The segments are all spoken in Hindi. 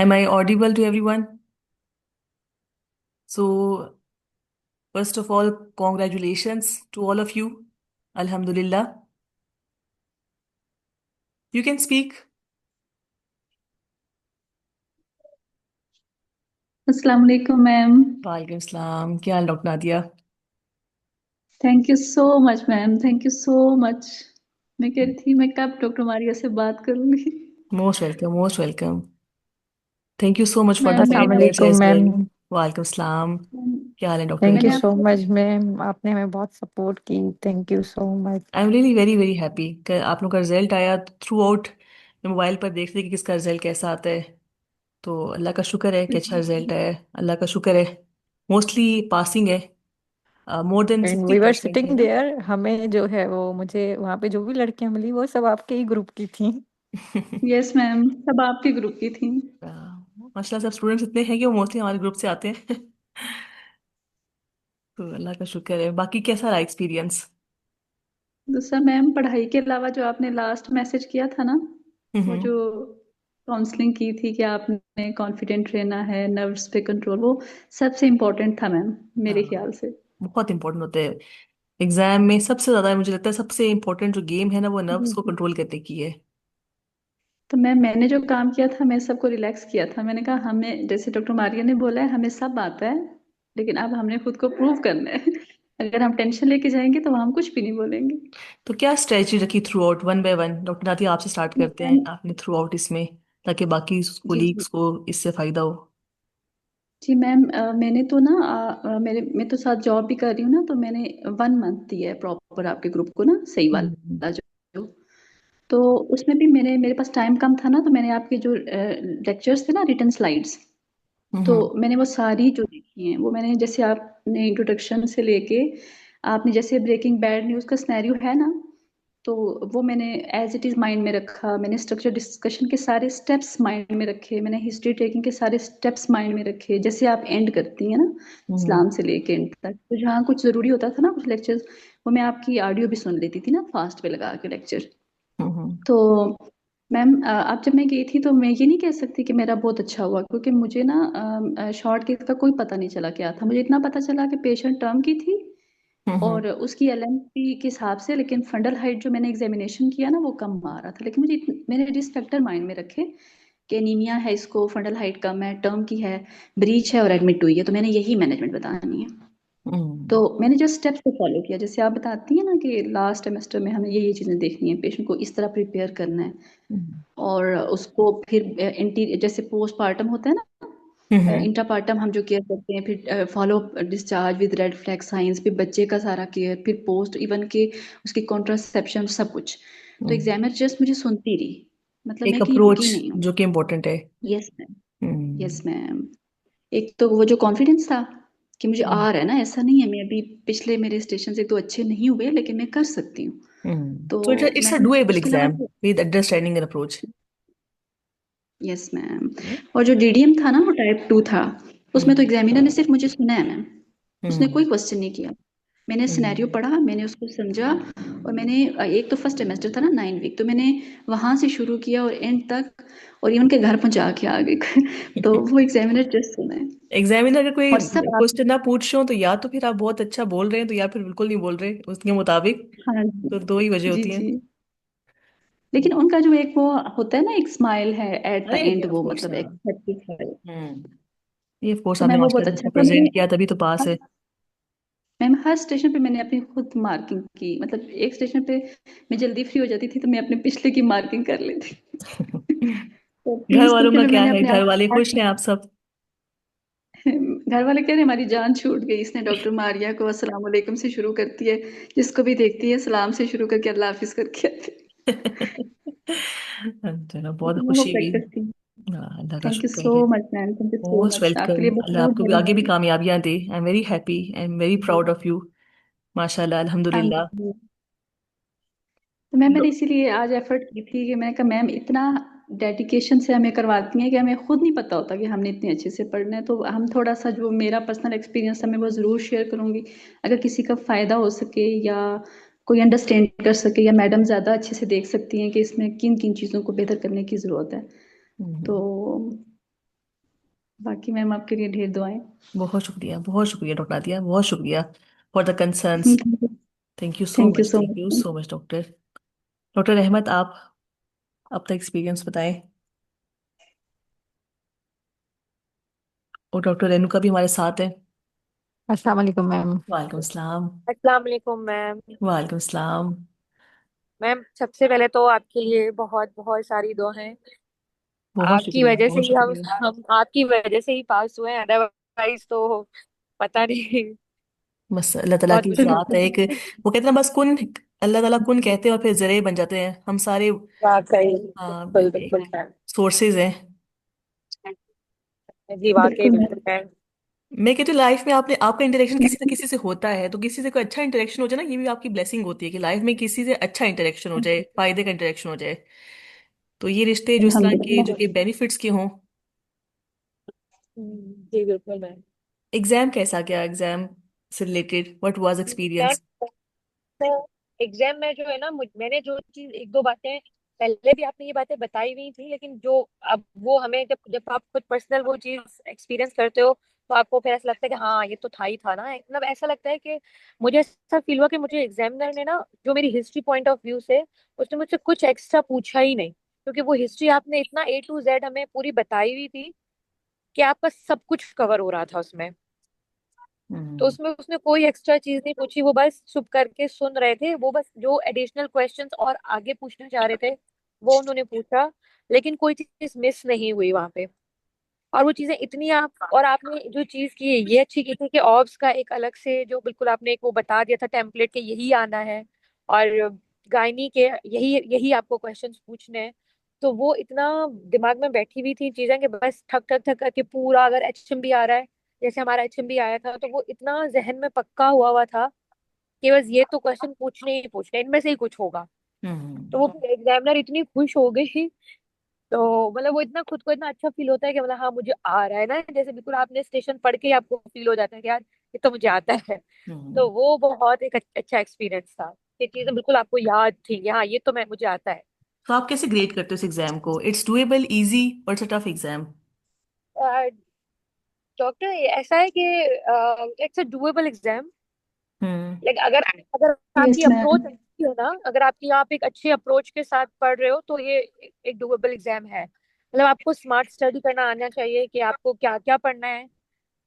Am I audible to everyone? So, first of all, congratulations to all of you. Alhamdulillah. You can speak. अस्सलाम वालेकुम मैम। वालेकुम सलाम। क्या हाल doctor Nadia? Thank you so much ma'am, thank you so much. मैं कह रही थी मैं कब डॉक्टर मारिया से बात करूंगी। Most welcome, most welcome. Thank you so much for the ma'am मैंने काइंड ना वर्ड्स अस्सलाम एज वेल। वालेकुम मैम। वालेकुम सलाम। क्या हाल है डॉक्टर थैंक यू मैंने नादिया? सो आपको मच मैम, आपने हमें बहुत सपोर्ट की। Thank you so much. I am really very very happy कि आप लोग का रिजल्ट आया थ्रू आउट। मैं मोबाइल पर देख रही कि किसका रिजल्ट कैसा आता है। तो अल्लाह का शुक्र है कि अच्छा रिजल्ट आया है, अल्लाह का शुक्र है। मोस्टली पासिंग है। More than and sixty we were percent sitting है ना। देयर, हमें जो है वो मुझे वहाँ पे जो भी लड़कियां मिली वो सब आपके ही ग्रुप की थी। यस मैम, सब आपके ग्रुप की थी। माशाल्लाह सब स्टूडेंट्स इतने हैं कि वो मोस्टली हमारे ग्रुप से आते हैं। तो अल्लाह का शुक्र है। बाकी कैसा रहा एक्सपीरियंस? दूसरा मैम, पढ़ाई के अलावा जो आपने लास्ट मैसेज किया था ना, वो हम्म। जो काउंसलिंग की थी कि आपने कॉन्फिडेंट रहना है, नर्व्स पे कंट्रोल, वो सबसे इम्पोर्टेंट था मैम, मेरे हाँ, ख्याल से। बहुत इंपॉर्टेंट होते हैं। एग्जाम में सबसे ज्यादा मुझे लगता है सबसे इंपॉर्टेंट जो गेम है ना वो नर्व्स जी को जी। कंट्रोल करने की है। तो मैंने जो काम किया था, मैं सबको रिलैक्स किया था। मैंने कहा हमें, जैसे डॉक्टर मारिया ने बोला है, हमें सब आता है, लेकिन अब हमने खुद को प्रूव करना है। अगर हम टेंशन लेके जाएंगे तो हम कुछ भी नहीं बोलेंगे। तो क्या स्ट्रेटजी रखी throughout one by one? Doctor Nathi आपसे स्टार्ट करते हैं, मैम, आपने थ्रू आउट इसमें, ताकि बाकी जी जी। कोलीग्स को इससे फायदा हो। जी मैम, मैंने तो ना मैं तो साथ जॉब भी कर रही हूँ ना, तो मैंने 1 मंथ दिया है प्रॉपर आपके ग्रुप को ना, सही हम्म। वाला जो। तो उसमें भी मेरे पास टाइम कम था ना, तो मैंने आपके जो लेक्चर्स थे ना, रिटन स्लाइड्स, तो हम्म। मैंने वो सारी जो देखी हैं, वो मैंने, जैसे आपने इंट्रोडक्शन से लेके आपने जैसे ब्रेकिंग बैड न्यूज़ का सिनेरियो है ना, तो वो मैंने एज इट इज़ माइंड में रखा। मैंने स्ट्रक्चर डिस्कशन के सारे स्टेप्स माइंड में रखे, मैंने हिस्ट्री टेकिंग के सारे स्टेप्स माइंड में रखे, जैसे आप एंड करती हैं ना, हम्म। इस्लाम से लेके एंड तक, तो जहाँ कुछ ज़रूरी होता था ना, कुछ लेक्चर्स, वो मैं आपकी ऑडियो भी सुन लेती थी ना, फास्ट पे लगा के लेक्चर। हम्म। तो मैम, अब जब मैं गई थी तो मैं ये नहीं कह सकती कि मेरा बहुत अच्छा हुआ, क्योंकि मुझे ना शॉर्ट केस का कोई पता नहीं चला क्या था। मुझे इतना पता चला कि पेशेंट टर्म की थी हम्म। और उसकी एलएमपी के हिसाब से, लेकिन फंडल हाइट जो मैंने एग्जामिनेशन किया ना, वो कम आ रहा था। लेकिन मैंने रिस्क फैक्टर माइंड में रखे कि एनीमिया है, इसको फंडल हाइट कम है, टर्म की है, ब्रीच है और एडमिट हुई है, तो मैंने यही मैनेजमेंट बतानी है। तो हम्म। मैंने जो स्टेप्स को फॉलो किया, जैसे आप बताती हैं ना कि लास्ट सेमेस्टर में हमें ये चीज़ें देखनी है, पेशेंट को इस तरह प्रिपेयर करना है, हम्म। और उसको फिर इंटी जैसे पोस्टमार्टम होता है ना, हम्म। इंट्रापार्टम हम जो केयर करते हैं, फिर follow discharge with red flag science, फिर बच्चे का सारा केयर, फिर पोस्ट इवन के उसकी कॉन्ट्रासेप्शन, सब कुछ। तो हम्म। एग्जामिनर जस्ट मुझे सुनती रही, मतलब एक मैं कहीं अप्रोच रुकी नहीं हूँ। जो कि इम्पोर्टेंट है। Yes ma'am. यस हम्म। मैम। एक तो वो जो कॉन्फिडेंस था कि मुझे हम्म। आ रहा है ना, ऐसा नहीं है, मैं अभी पिछले मेरे स्टेशन से तो अच्छे नहीं हुए, लेकिन मैं कर सकती हूँ। तो तो इट्स अ मैम, डूएबल उसके अलावा, exam with understanding and approach. Yes ma'am, और जो डीडीएम था ना, वो टाइप 2 था। उसमें तो हम्म। एग्जामिनर ने सिर्फ मुझे सुना है मैम, उसने हम्म। कोई क्वेश्चन नहीं किया। मैंने सिनेरियो हम्म। पढ़ा, मैंने उसको समझा, और मैंने एक तो फर्स्ट सेमेस्टर था ना, 9 वीक, तो मैंने वहां से शुरू किया और एंड तक, और इवन के घर पहुंचा के आ गई। तो वो एग्जामिनर जस्ट सुना है। एग्जामिनर अगर कोई और सब आप, क्वेश्चन ना पूछ रहे हो तो या तो फिर आप बहुत अच्छा बोल रहे हैं, तो या फिर बिल्कुल नहीं बोल रहे उसके मुताबिक। हाँ जी। तो दो ही वजह जी होती हैं। जी। लेकिन उनका जो एक वो होता है ना, एक स्माइल है एट द अरे एंड, ऑफ वो कोर्स। मतलब एक सेटिस्फाई। ये ऑफ कोर्स तो आपने मैम वो बहुत माशाल्लाह अच्छा अच्छा था। प्रेजेंट किया तभी तो पास है। मैम हर स्टेशन पे मैंने अपनी खुद मार्किंग की, मतलब एक स्टेशन पे मैं जल्दी फ्री हो जाती थी, तो मैं अपने पिछले की मार्किंग कर लेती। तो प्री घर वालों स्कूल के का में क्या मैंने है, अपने घर आप वाले खुश हैं आप सब? घर वाले कह रहे हमारी जान छूट गई, इसने डॉक्टर मारिया को अस्सलाम वालेकुम से शुरू करती है, जिसको भी देखती है सलाम से शुरू करके अल्लाह हाफिज करके आती है। चलो बहुत लेकिन वो खुशी हुई। प्रैक्टिस थी। हाँ, अल्लाह का थैंक यू शुक्र सो है। Much ma'am, thank you so most much, आपके वेलकम। लिए अल्लाह बहुत आपको भी आगे भी मेहरबानी। कामयाबियां दे। I am very happy, I am very proud of you. माशाल्लाह, अल्हम्दुलिल्लाह। आमीन। तो मैम, मैंने इसीलिए आज एफर्ट की थी कि मैंने कहा मैम इतना डेडिकेशन से हमें करवाती हैं कि हमें खुद नहीं पता होता कि हमने इतने अच्छे से पढ़ना है, तो हम थोड़ा सा जो मेरा पर्सनल एक्सपीरियंस है मैं वो ज़रूर शेयर करूँगी, अगर किसी का फ़ायदा हो सके, या कोई अंडरस्टैंड कर सके, या मैडम ज़्यादा अच्छे से देख सकती हैं कि इसमें किन किन चीज़ों को बेहतर करने की ज़रूरत है। तो हम्म। बाकी मैम आपके लिए ढेर दुआएं। बहुत शुक्रिया डॉक्टर आदिया, बहुत शुक्रिया for the concerns. Thank you so thank you much. So much doctor. Doctor रहमत, आप अपना एक्सपीरियंस बताएं। और डॉक्टर रेणुका भी हमारे साथ है। अस्सलाम वालेकुम मैम। वालेकुम सलाम। अस्सलाम वालेकुम मैम। वालेकुम सलाम। मैम सबसे पहले तो आपके लिए बहुत बहुत सारी दुआ है। आपकी वजह से बहुत ही हम शुक्रिया। हम आपकी वजह से ही पास हुए हैं, अदरवाइज तो पता नहीं। बस अल्लाह ताला बहुत की मुश्किल जात है एक, वो कहते हैं ना, बस कुन, अल्लाह ताला कुन कहते हैं और फिर जरिए बन जाते हैं हम सारे। वाकई। बिल्कुल एक बिल्कुल मैम। सोर्सेज हैं। जी वाकई बिल्कुल बिल्कुल मैम। मैम। मैं कहती हूँ लाइफ में आपने आपका इंटरेक्शन किसी ना किसी से होता है, तो किसी से कोई अच्छा इंटरेक्शन हो जाए ना, ये भी आपकी ब्लेसिंग होती है कि लाइफ में किसी से अच्छा इंटरेक्शन हो जाए, फायदे का इंटरेक्शन हो जाए। तो ये रिश्ते जो इस तरह के, जो अल्हम्दुलिल्लाह। कि बेनिफिट्स के हों। जी बिल्कुल मैम। एग्जाम कैसा गया? एग्जाम से रिलेटेड व्हाट वाज एक्सपीरियंस? तो एग्जाम में जो है ना, मैंने जो चीज एक दो बातें पहले भी आपने ये बातें बताई हुई थी, लेकिन जो अब वो हमें जब जब आप खुद पर्सनल वो चीज एक्सपीरियंस करते हो तो आपको फिर ऐसा लगता है कि हाँ ये तो था ही था ना। मतलब ऐसा लगता है कि मुझे ऐसा फील हुआ कि मुझे एग्जामिनर ने ना, जो मेरी हिस्ट्री पॉइंट ऑफ व्यू से, उसने मुझसे कुछ एक्स्ट्रा पूछा ही नहीं, क्योंकि वो हिस्ट्री आपने इतना A to Z हमें पूरी बताई हुई थी कि आपका सब कुछ कवर हो रहा था उसमें। तो हम्म। उसमें उसने कोई एक्स्ट्रा चीज नहीं पूछी, वो बस चुप करके सुन रहे थे। वो बस जो एडिशनल क्वेश्चंस और आगे पूछना चाह रहे थे वो उन्होंने पूछा, लेकिन कोई चीज मिस नहीं हुई वहां पे। और वो चीजें इतनी आप, और आपने जो चीज की है ये अच्छी की थी कि ऑब्स का एक अलग से जो बिल्कुल आपने एक वो बता दिया था टेम्पलेट के यही आना है, और गायनी के यही यही आपको क्वेश्चंस पूछने हैं। तो वो इतना दिमाग में बैठी हुई थी चीजें कि बस ठक ठक ठक करके पूरा, अगर HMB आ रहा है जैसे हमारा HMB आया था, तो वो इतना जहन में पक्का हुआ हुआ था कि बस ये तो क्वेश्चन पूछने ही पूछने हैं, इनमें से ही कुछ होगा। तो हम्म। वो एग्जामिनर इतनी खुश हो गई। तो मतलब वो इतना खुद को इतना अच्छा फील होता है कि मतलब हाँ मुझे आ रहा है ना, जैसे बिल्कुल आपने स्टेशन पढ़ के ही आपको फील हो जाता है कि यार ये तो मुझे आता है। तो हम्म। वो बहुत एक अच्छा एक्सपीरियंस था, ये चीजें बिल्कुल आपको याद थी कि हाँ ये तो मैं मुझे आता है। तो आप कैसे ग्रेड करते हो इस एग्जाम को? इट्स डूएबल, इजी, और it's a tough exam? Doctor ऐसा है कि it's a doable exam. Hmm. Like अगर अगर यस आपकी अप्रोच मैम। अच्छी है ना, अगर आपकी आप एक अच्छे अप्रोच के साथ पढ़ रहे हो तो ये एक डूएबल एग्जाम है। मतलब आपको स्मार्ट स्टडी करना आना चाहिए कि आपको क्या क्या पढ़ना है।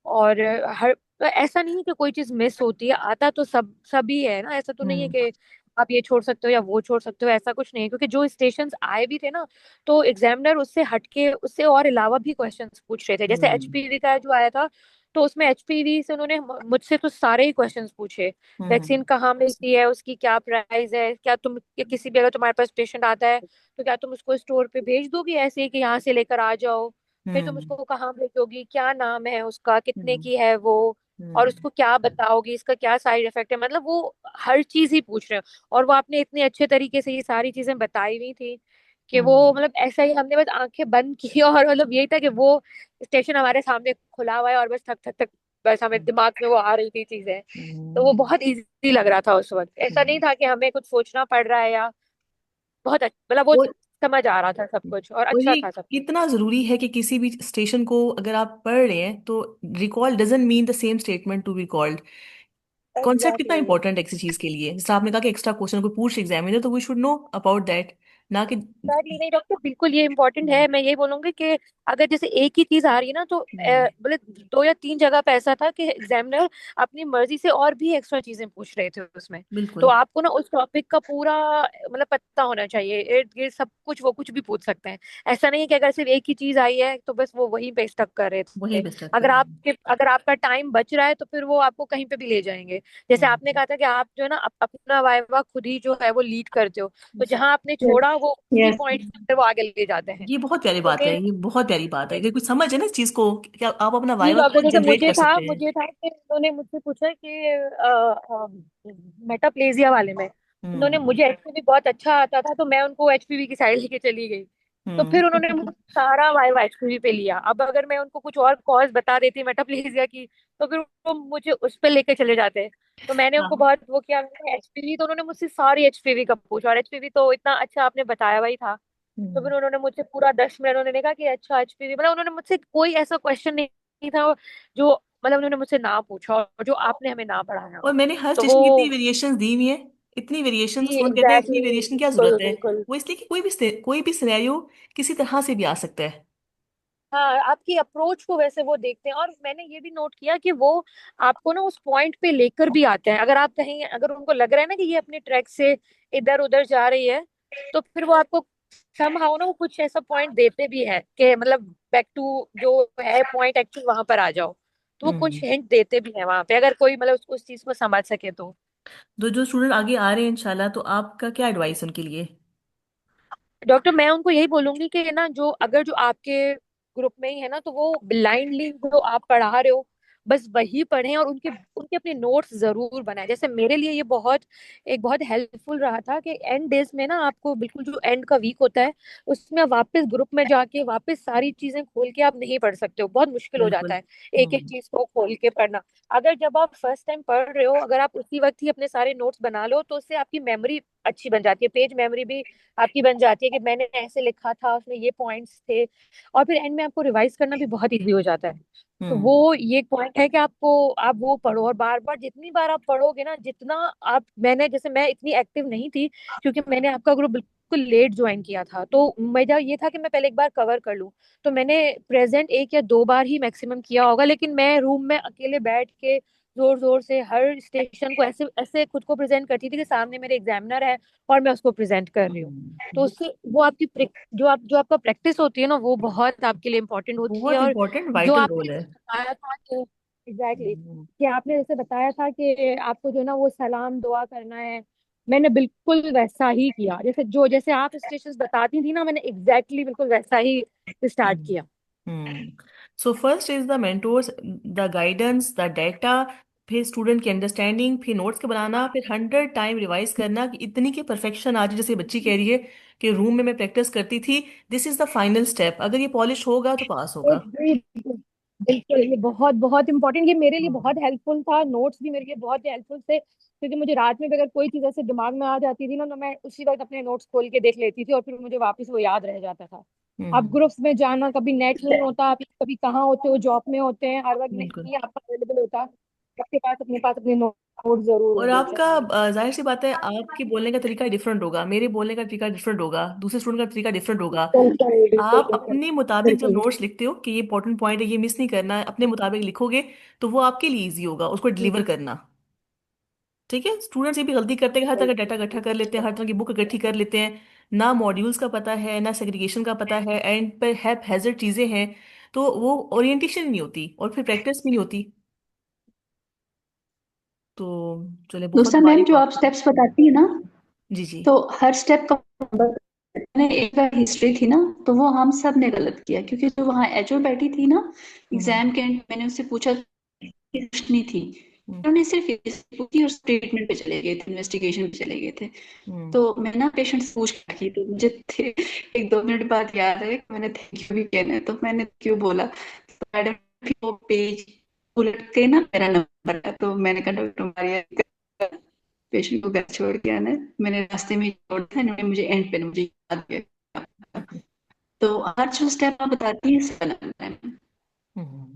और हर, तो ऐसा नहीं है कि कोई चीज मिस होती है, आता तो सभी है ना, ऐसा तो नहीं है हम्म। कि आप ये छोड़ सकते हो या वो छोड़ सकते हो, ऐसा कुछ नहीं है। क्योंकि जो स्टेशंस आए भी थे ना, तो एग्जामिनर उससे हटके उससे और अलावा भी क्वेश्चंस पूछ रहे थे। जैसे हम्म। HPV का जो आया था, तो उसमें HPV से उन्होंने मुझसे तो सारे ही क्वेश्चंस पूछे। वैक्सीन हम्म। कहाँ मिलती है, उसकी क्या प्राइस है, क्या तुम या किसी भी अगर तुम्हारे पास पेशेंट आता है तो क्या तुम उसको स्टोर पे भेज दोगी ऐसे ही कि यहाँ से लेकर आ जाओ। फिर तुम हम्म। उसको कहाँ भेजोगी, क्या नाम है उसका, कितने हम्म। की है वो, और हम्म। उसको क्या बताओगी, इसका क्या साइड इफेक्ट है। मतलब वो हर चीज ही पूछ रहे हो, और वो आपने इतने अच्छे तरीके से ये सारी चीजें बताई हुई थी कि वो हम्म। मतलब ऐसा ही हमने बस आंखें बंद की और मतलब यही था कि वो स्टेशन हमारे सामने खुला हुआ है और बस थक थक थक, बस हमें दिमाग में वो आ रही थी चीजें। तो वो हम्म। बहुत इजी लग रहा था उस वक्त, ऐसा नहीं हम्म। था कि हमें कुछ सोचना पड़ रहा है या बहुत अच्छा, मतलब वो और समझ आ रहा था सब कुछ और और अच्छा ये था सब कुछ। कितना जरूरी है कि किसी भी स्टेशन को अगर आप पढ़ रहे हैं तो recall doesn't mean the same statement to be called. Concept कितना एग्जैक्टली। इंपॉर्टेंट है किसी चीज के लिए। जैसे आपने कहा कि एक्स्ट्रा क्वेश्चन कोई पूछ एग्जामिनर, तो we should know about that, ना कि। एग्जैक्टली नहीं डॉक्टर, बिल्कुल ये इंपॉर्टेंट हम्म। है। मैं यही बोलूंगी कि अगर जैसे एक ही चीज आ रही है ना, तो हम्म। बोले दो या तीन जगह पे ऐसा था कि एग्जामिनर अपनी मर्जी से और भी एक्स्ट्रा चीजें पूछ रहे थे उसमें। तो बिल्कुल। आपको ना उस टॉपिक का पूरा मतलब पता होना चाहिए, इर्द गिर्द सब कुछ वो कुछ भी पूछ सकते हैं। ऐसा नहीं है कि अगर सिर्फ एक ही चीज आई है तो बस वो वहीं पे स्टक कर रहे वही थे। डिस्टर्ब कर रहे हैं। अगर आपका टाइम बच रहा है तो फिर वो आपको कहीं पे भी ले जाएंगे। जैसे आपने हम्म। कहा था कि आप जो है ना अपना वाइवा खुद ही जो है वो लीड करते हो, तो जी। जहां आपने यस। छोड़ा वो उसी यस। पॉइंट पे वो आगे ले जाते हैं। ये बहुत प्यारी तो बात है, फिर ये बहुत प्यारी बात है। अगर कुछ समझ है ना इस चीज को, कि आप अपना जी वाइवा डॉक्टर, खुद जैसे जनरेट कर सकते हैं। मुझे था कि उन्होंने मुझसे पूछा कि मेटाप्लेजिया वाले में उन्होंने, हम्म। मुझे HPV बहुत अच्छा आता था तो मैं उनको HPV की साइड लेके चली गई। तो फिर उन्होंने हम्म। मुझे सारा वाइवा HPV पे लिया। अब अगर मैं उनको कुछ और कॉज बता देती मेटाप्लेजिया की, तो फिर वो मुझे उस पे लेके चले जाते। तो मैंने उनको हाँ। बहुत वो किया HPV, तो उन्होंने मुझसे सारी HPV का पूछा, और HPV तो इतना अच्छा आपने बताया हुआ ही था। तो फिर हम्म। उन्होंने मुझसे पूरा 10 मिनट उन्होंने कहा कि अच्छा एचपीवी, मतलब उन्होंने मुझसे कोई ऐसा क्वेश्चन नहीं था जो, मतलब उन्होंने मुझसे ना पूछा और जो आपने हमें ना पढ़ाया और हो। मैंने हर तो स्टेशन की इतनी वो वेरिएशंस दी हुई है, इतनी वेरिएशंस, जी कौन कहते हैं इतनी एग्जैक्टली, वेरिएशन क्या बिल्कुल जरूरत है। बिल्कुल। वो इसलिए कि कोई भी सिनेरियो किसी तरह से भी आ सकता है। हाँ, आपकी अप्रोच को वैसे वो देखते हैं, और मैंने ये भी नोट किया कि वो आपको ना उस पॉइंट पे लेकर भी आते हैं। अगर आप कहीं, अगर उनको लग रहा है ना कि ये अपने ट्रैक से इधर उधर जा रही है, तो फिर वो आपको समहाउ ना वो कुछ ऐसा पॉइंट देते भी है कि मतलब बैक टू जो है पॉइंट, एक्चुअली वहां पर आ जाओ। तो वो कुछ हम्म। हिंट देते भी है वहां पे, अगर कोई मतलब उस चीज को समझ सके तो। तो जो स्टूडेंट आगे आ रहे हैं इंशाल्लाह, तो आपका क्या एडवाइस उनके लिए। डॉक्टर, मैं उनको यही बोलूंगी कि ना, जो अगर जो आपके ग्रुप में ही है ना, तो वो ब्लाइंडली जो आप पढ़ा रहे हो बस वही पढ़ें, और उनके उनके अपने नोट्स जरूर बनाएं। जैसे मेरे लिए ये बहुत हेल्पफुल रहा था कि एंड डेज में ना, आपको बिल्कुल जो एंड का वीक होता है उसमें आप वापस ग्रुप में जाके वापस सारी चीजें खोल के आप नहीं पढ़ सकते हो, बहुत मुश्किल हो बिल्कुल। जाता है एक एक हम्म। चीज को खोल के पढ़ना। अगर जब आप फर्स्ट टाइम पढ़ रहे हो, अगर आप उसी वक्त ही अपने सारे नोट्स बना लो, तो उससे आपकी मेमोरी अच्छी बन जाती है, पेज मेमोरी भी आपकी बन जाती है कि मैंने ऐसे लिखा था, उसमें ये पॉइंट्स थे। और फिर एंड में आपको रिवाइज करना भी बहुत इजी हो जाता है। तो हम्म। वो ये पॉइंट है कि आप वो पढ़ो, और बार बार जितनी बार आप पढ़ोगे ना, जितना आप, मैंने जैसे मैं इतनी एक्टिव नहीं थी क्योंकि मैंने आपका ग्रुप बिल्कुल लेट ज्वाइन किया था, तो मेरा ये था कि मैं पहले एक बार कवर कर लूं। तो मैंने प्रेजेंट 1 या 2 बार ही मैक्सिमम किया होगा, लेकिन मैं रूम में अकेले बैठ के जोर जोर से हर स्टेशन को ऐसे ऐसे खुद को प्रेजेंट करती थी कि सामने मेरे एग्जामिनर है और मैं उसको प्रेजेंट कर रही हूँ। तो हम्म। उससे वो आपकी जो आपका प्रैक्टिस होती है ना, वो बहुत आपके लिए इम्पोर्टेंट होती है। बहुत और इंपॉर्टेंट जो वाइटल आपने रोल है। जैसे बताया था कि एग्जैक्टली, हम्म। कि आपने जैसे बताया था कि आपको जो ना वो सलाम दुआ करना है, मैंने बिल्कुल वैसा ही किया। जैसे आप स्टेशंस बताती थी ना, मैंने बिल्कुल वैसा ही स्टार्ट हम्म। किया। So first is the mentors, the guidance, the data, फिर स्टूडेंट की अंडरस्टैंडिंग, फिर नोट्स के बनाना, फिर 100 टाइम रिवाइज करना कि इतनी की परफेक्शन आ जाए। जैसे बच्ची कह रही है कि रूम में मैं प्रैक्टिस करती थी, this is the final step. अगर ये पॉलिश होगा तो पास होगा। बिल्कुल बिल्कुल, ये बहुत बहुत इंपॉर्टेंट, ये मेरे लिए हाँ। बहुत हेल्पफुल था, नोट्स भी मेरे लिए बहुत हेल्पफुल थे, क्योंकि मुझे रात में भी अगर कोई चीज ऐसे दिमाग में आ जाती थी ना, तो मैं उसी वक्त अपने नोट्स खोल के देख लेती थी, और फिर मुझे वापस वो याद रह जाता था। अब हम्म। ग्रुप्स में जाना, कभी नेट नहीं होता, आप कभी कहाँ होते हो, जॉब में होते हैं, हर वक्त बिल्कुल। नहीं आपका अवेलेबल होता, आपके पास अपने नोट जरूर और होने आपका चाहिए। जाहिर सी बात है, आपके बोलने का तरीका डिफरेंट होगा, मेरे बोलने का तरीका डिफरेंट होगा, दूसरे स्टूडेंट का तरीका डिफरेंट होगा। बिल्कुल बिल्कुल आप बिल्कुल अपने मुताबिक जब बिल्कुल। नोट्स लिखते हो कि ये इंपॉर्टेंट पॉइंट है, ये मिस नहीं करना है, अपने मुताबिक लिखोगे, तो वो आपके लिए इजी होगा उसको डिलीवर करना। ठीक है। स्टूडेंट्स ये भी गलती करते हैं कि हर तरह का डाटा इकट्ठा कर लेते हैं, हर तरह की बुक इकट्ठी कर लेते हैं, ना मॉड्यूल्स का पता है, ना सेग्रीगेशन का पता है, एंड पर हैप हैजर्ड चीजें हैं। तो वो ओरिएंटेशन नहीं होती और फिर प्रैक्टिस भी नहीं होती। तो चले, बहुत दूसरा मैम, बारीक जो बात आप है। स्टेप्स बताती है ना, जी जी। तो हर स्टेप का मैंने एक बार हिस्ट्री थी ना, तो वो हम सब ने गलत किया, क्योंकि जो वहाँ एचओ बैठी थी ना हम्म। एग्जाम के एंड, मैंने उससे पूछा कि रोशनी थी, हम्म। उन्होंने सिर्फ ये पूछी और ट्रीटमेंट पे चले गए थे, इन्वेस्टिगेशन पे चले गए थे। हम्म। तो मैं ना पेशेंट से पूछ रखी, तो मुझे 1-2 मिनट बाद याद है कि मैंने थैंक यू भी कहना है, तो मैंने क्यों बोला, तो मैडम फिर वो पेज उलट के ना मेरा नंबर है, तो मैंने कहा डॉक्टर मारिया पेशेंट को घर छोड़ के आना है, मैंने रास्ते में ही छोड़ था, इन्होंने मुझे एंड पे मुझे याद किया। तो हर जो स्टेप आप बताती है इसका बनाना है। हम्म।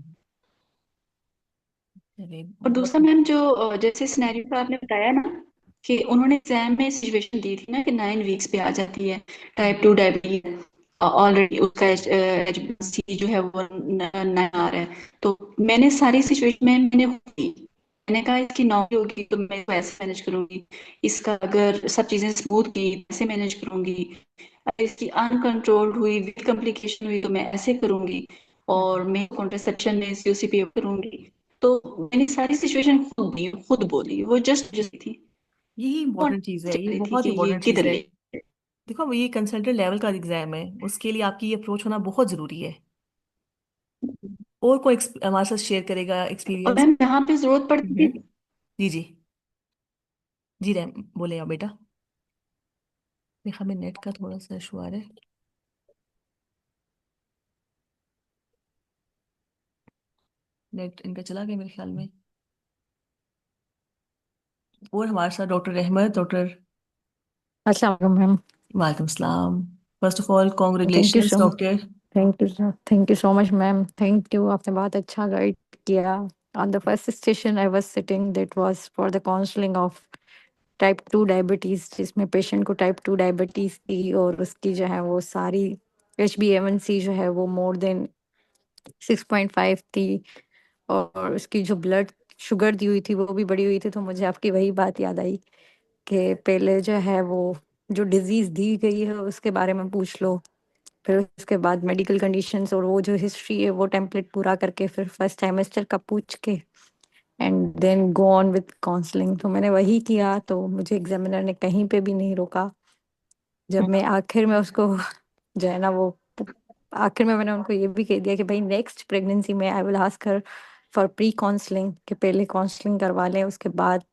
चलिए, और बहुत दूसरा मैम, जो जैसे सिनेरियो का आपने बताया ना, कि उन्होंने एग्जाम में सिचुएशन दी थी ना कि 9 वीक्स पे आ जाती है, टाइप 2 डायबिटीज, ऑलरेडी उसका HbA1c जो है वो नया आ रहा है। तो मैंने सारी सिचुएशन में मैंने की, मैंने कहा इसकी नॉर्मल होगी तो मैं इसको ऐसे मैनेज करूंगी, इसका अगर सब चीजें स्मूथ की ऐसे मैनेज करूंगी, अगर इसकी अनकंट्रोल्ड हुई, वीक कॉम्प्लिकेशन हुई तो मैं ऐसे करूंगी, और मैं कॉन्ट्रासेप्शन में COCP करूंगी। तो मैंने सारी सिचुएशन खुद बोली, वो जस्ट जस्ट थी, यही वो इंपॉर्टेंट चीज़ है, ये रही थी बहुत कि ये इंपॉर्टेंट चीज़ किधर है। ले। देखो, अब ये कंसल्टेंट लेवल का एग्जाम है, उसके लिए आपकी ये अप्रोच होना बहुत ज़रूरी है। और कोई हमारे साथ शेयर करेगा और एक्सपीरियंस। मैम जहाँ पे जरूरत पड़ती हम्म। थी, जी जी। जी रैम, बोले आप बेटा। मेरे ख्याल में नेट का थोड़ा सा इशू आ रहा है। नेट इनका चला गया मेरे ख्याल में। और हमारे साथ डॉक्टर रहमत, डॉक्टर। अस्सलाम वालेकुम मैम। वालेकुम सलाम। First of all thank you congratulations so doctor. Thank you so much ma'am, thank you, आपने बहुत अच्छा गाइड किया। On the first station I was sitting, that was for the counselling of type 2 diabetes, जिसमें पेशेंट को टाइप 2 डायबिटीज थी और उसकी जो है वो सारी HbA1c जो है वो मोर देन 6.5 थी, और उसकी जो ब्लड शुगर दी हुई थी वो भी बढ़ी हुई थी। तो मुझे आपकी वही बात याद आई कि पहले जो है वो जो डिजीज दी गई है उसके बारे में पूछ लो, फिर उसके बाद मेडिकल कंडीशंस और वो जो हिस्ट्री है वो टेम्पलेट पूरा करके फिर फर्स्ट सेमेस्टर का पूछ के and then go on with counselling. तो मैंने वही किया, तो मुझे एग्जामिनर ने कहीं पे भी नहीं रोका। जब मैं आखिर में उसको जो है ना वो आखिर में मैंने उनको ये भी कह दिया कि भाई नेक्स्ट प्रेगनेंसी में I will ask her for pre counselling, कि पहले काउंसलिंग करवा लें उसके बाद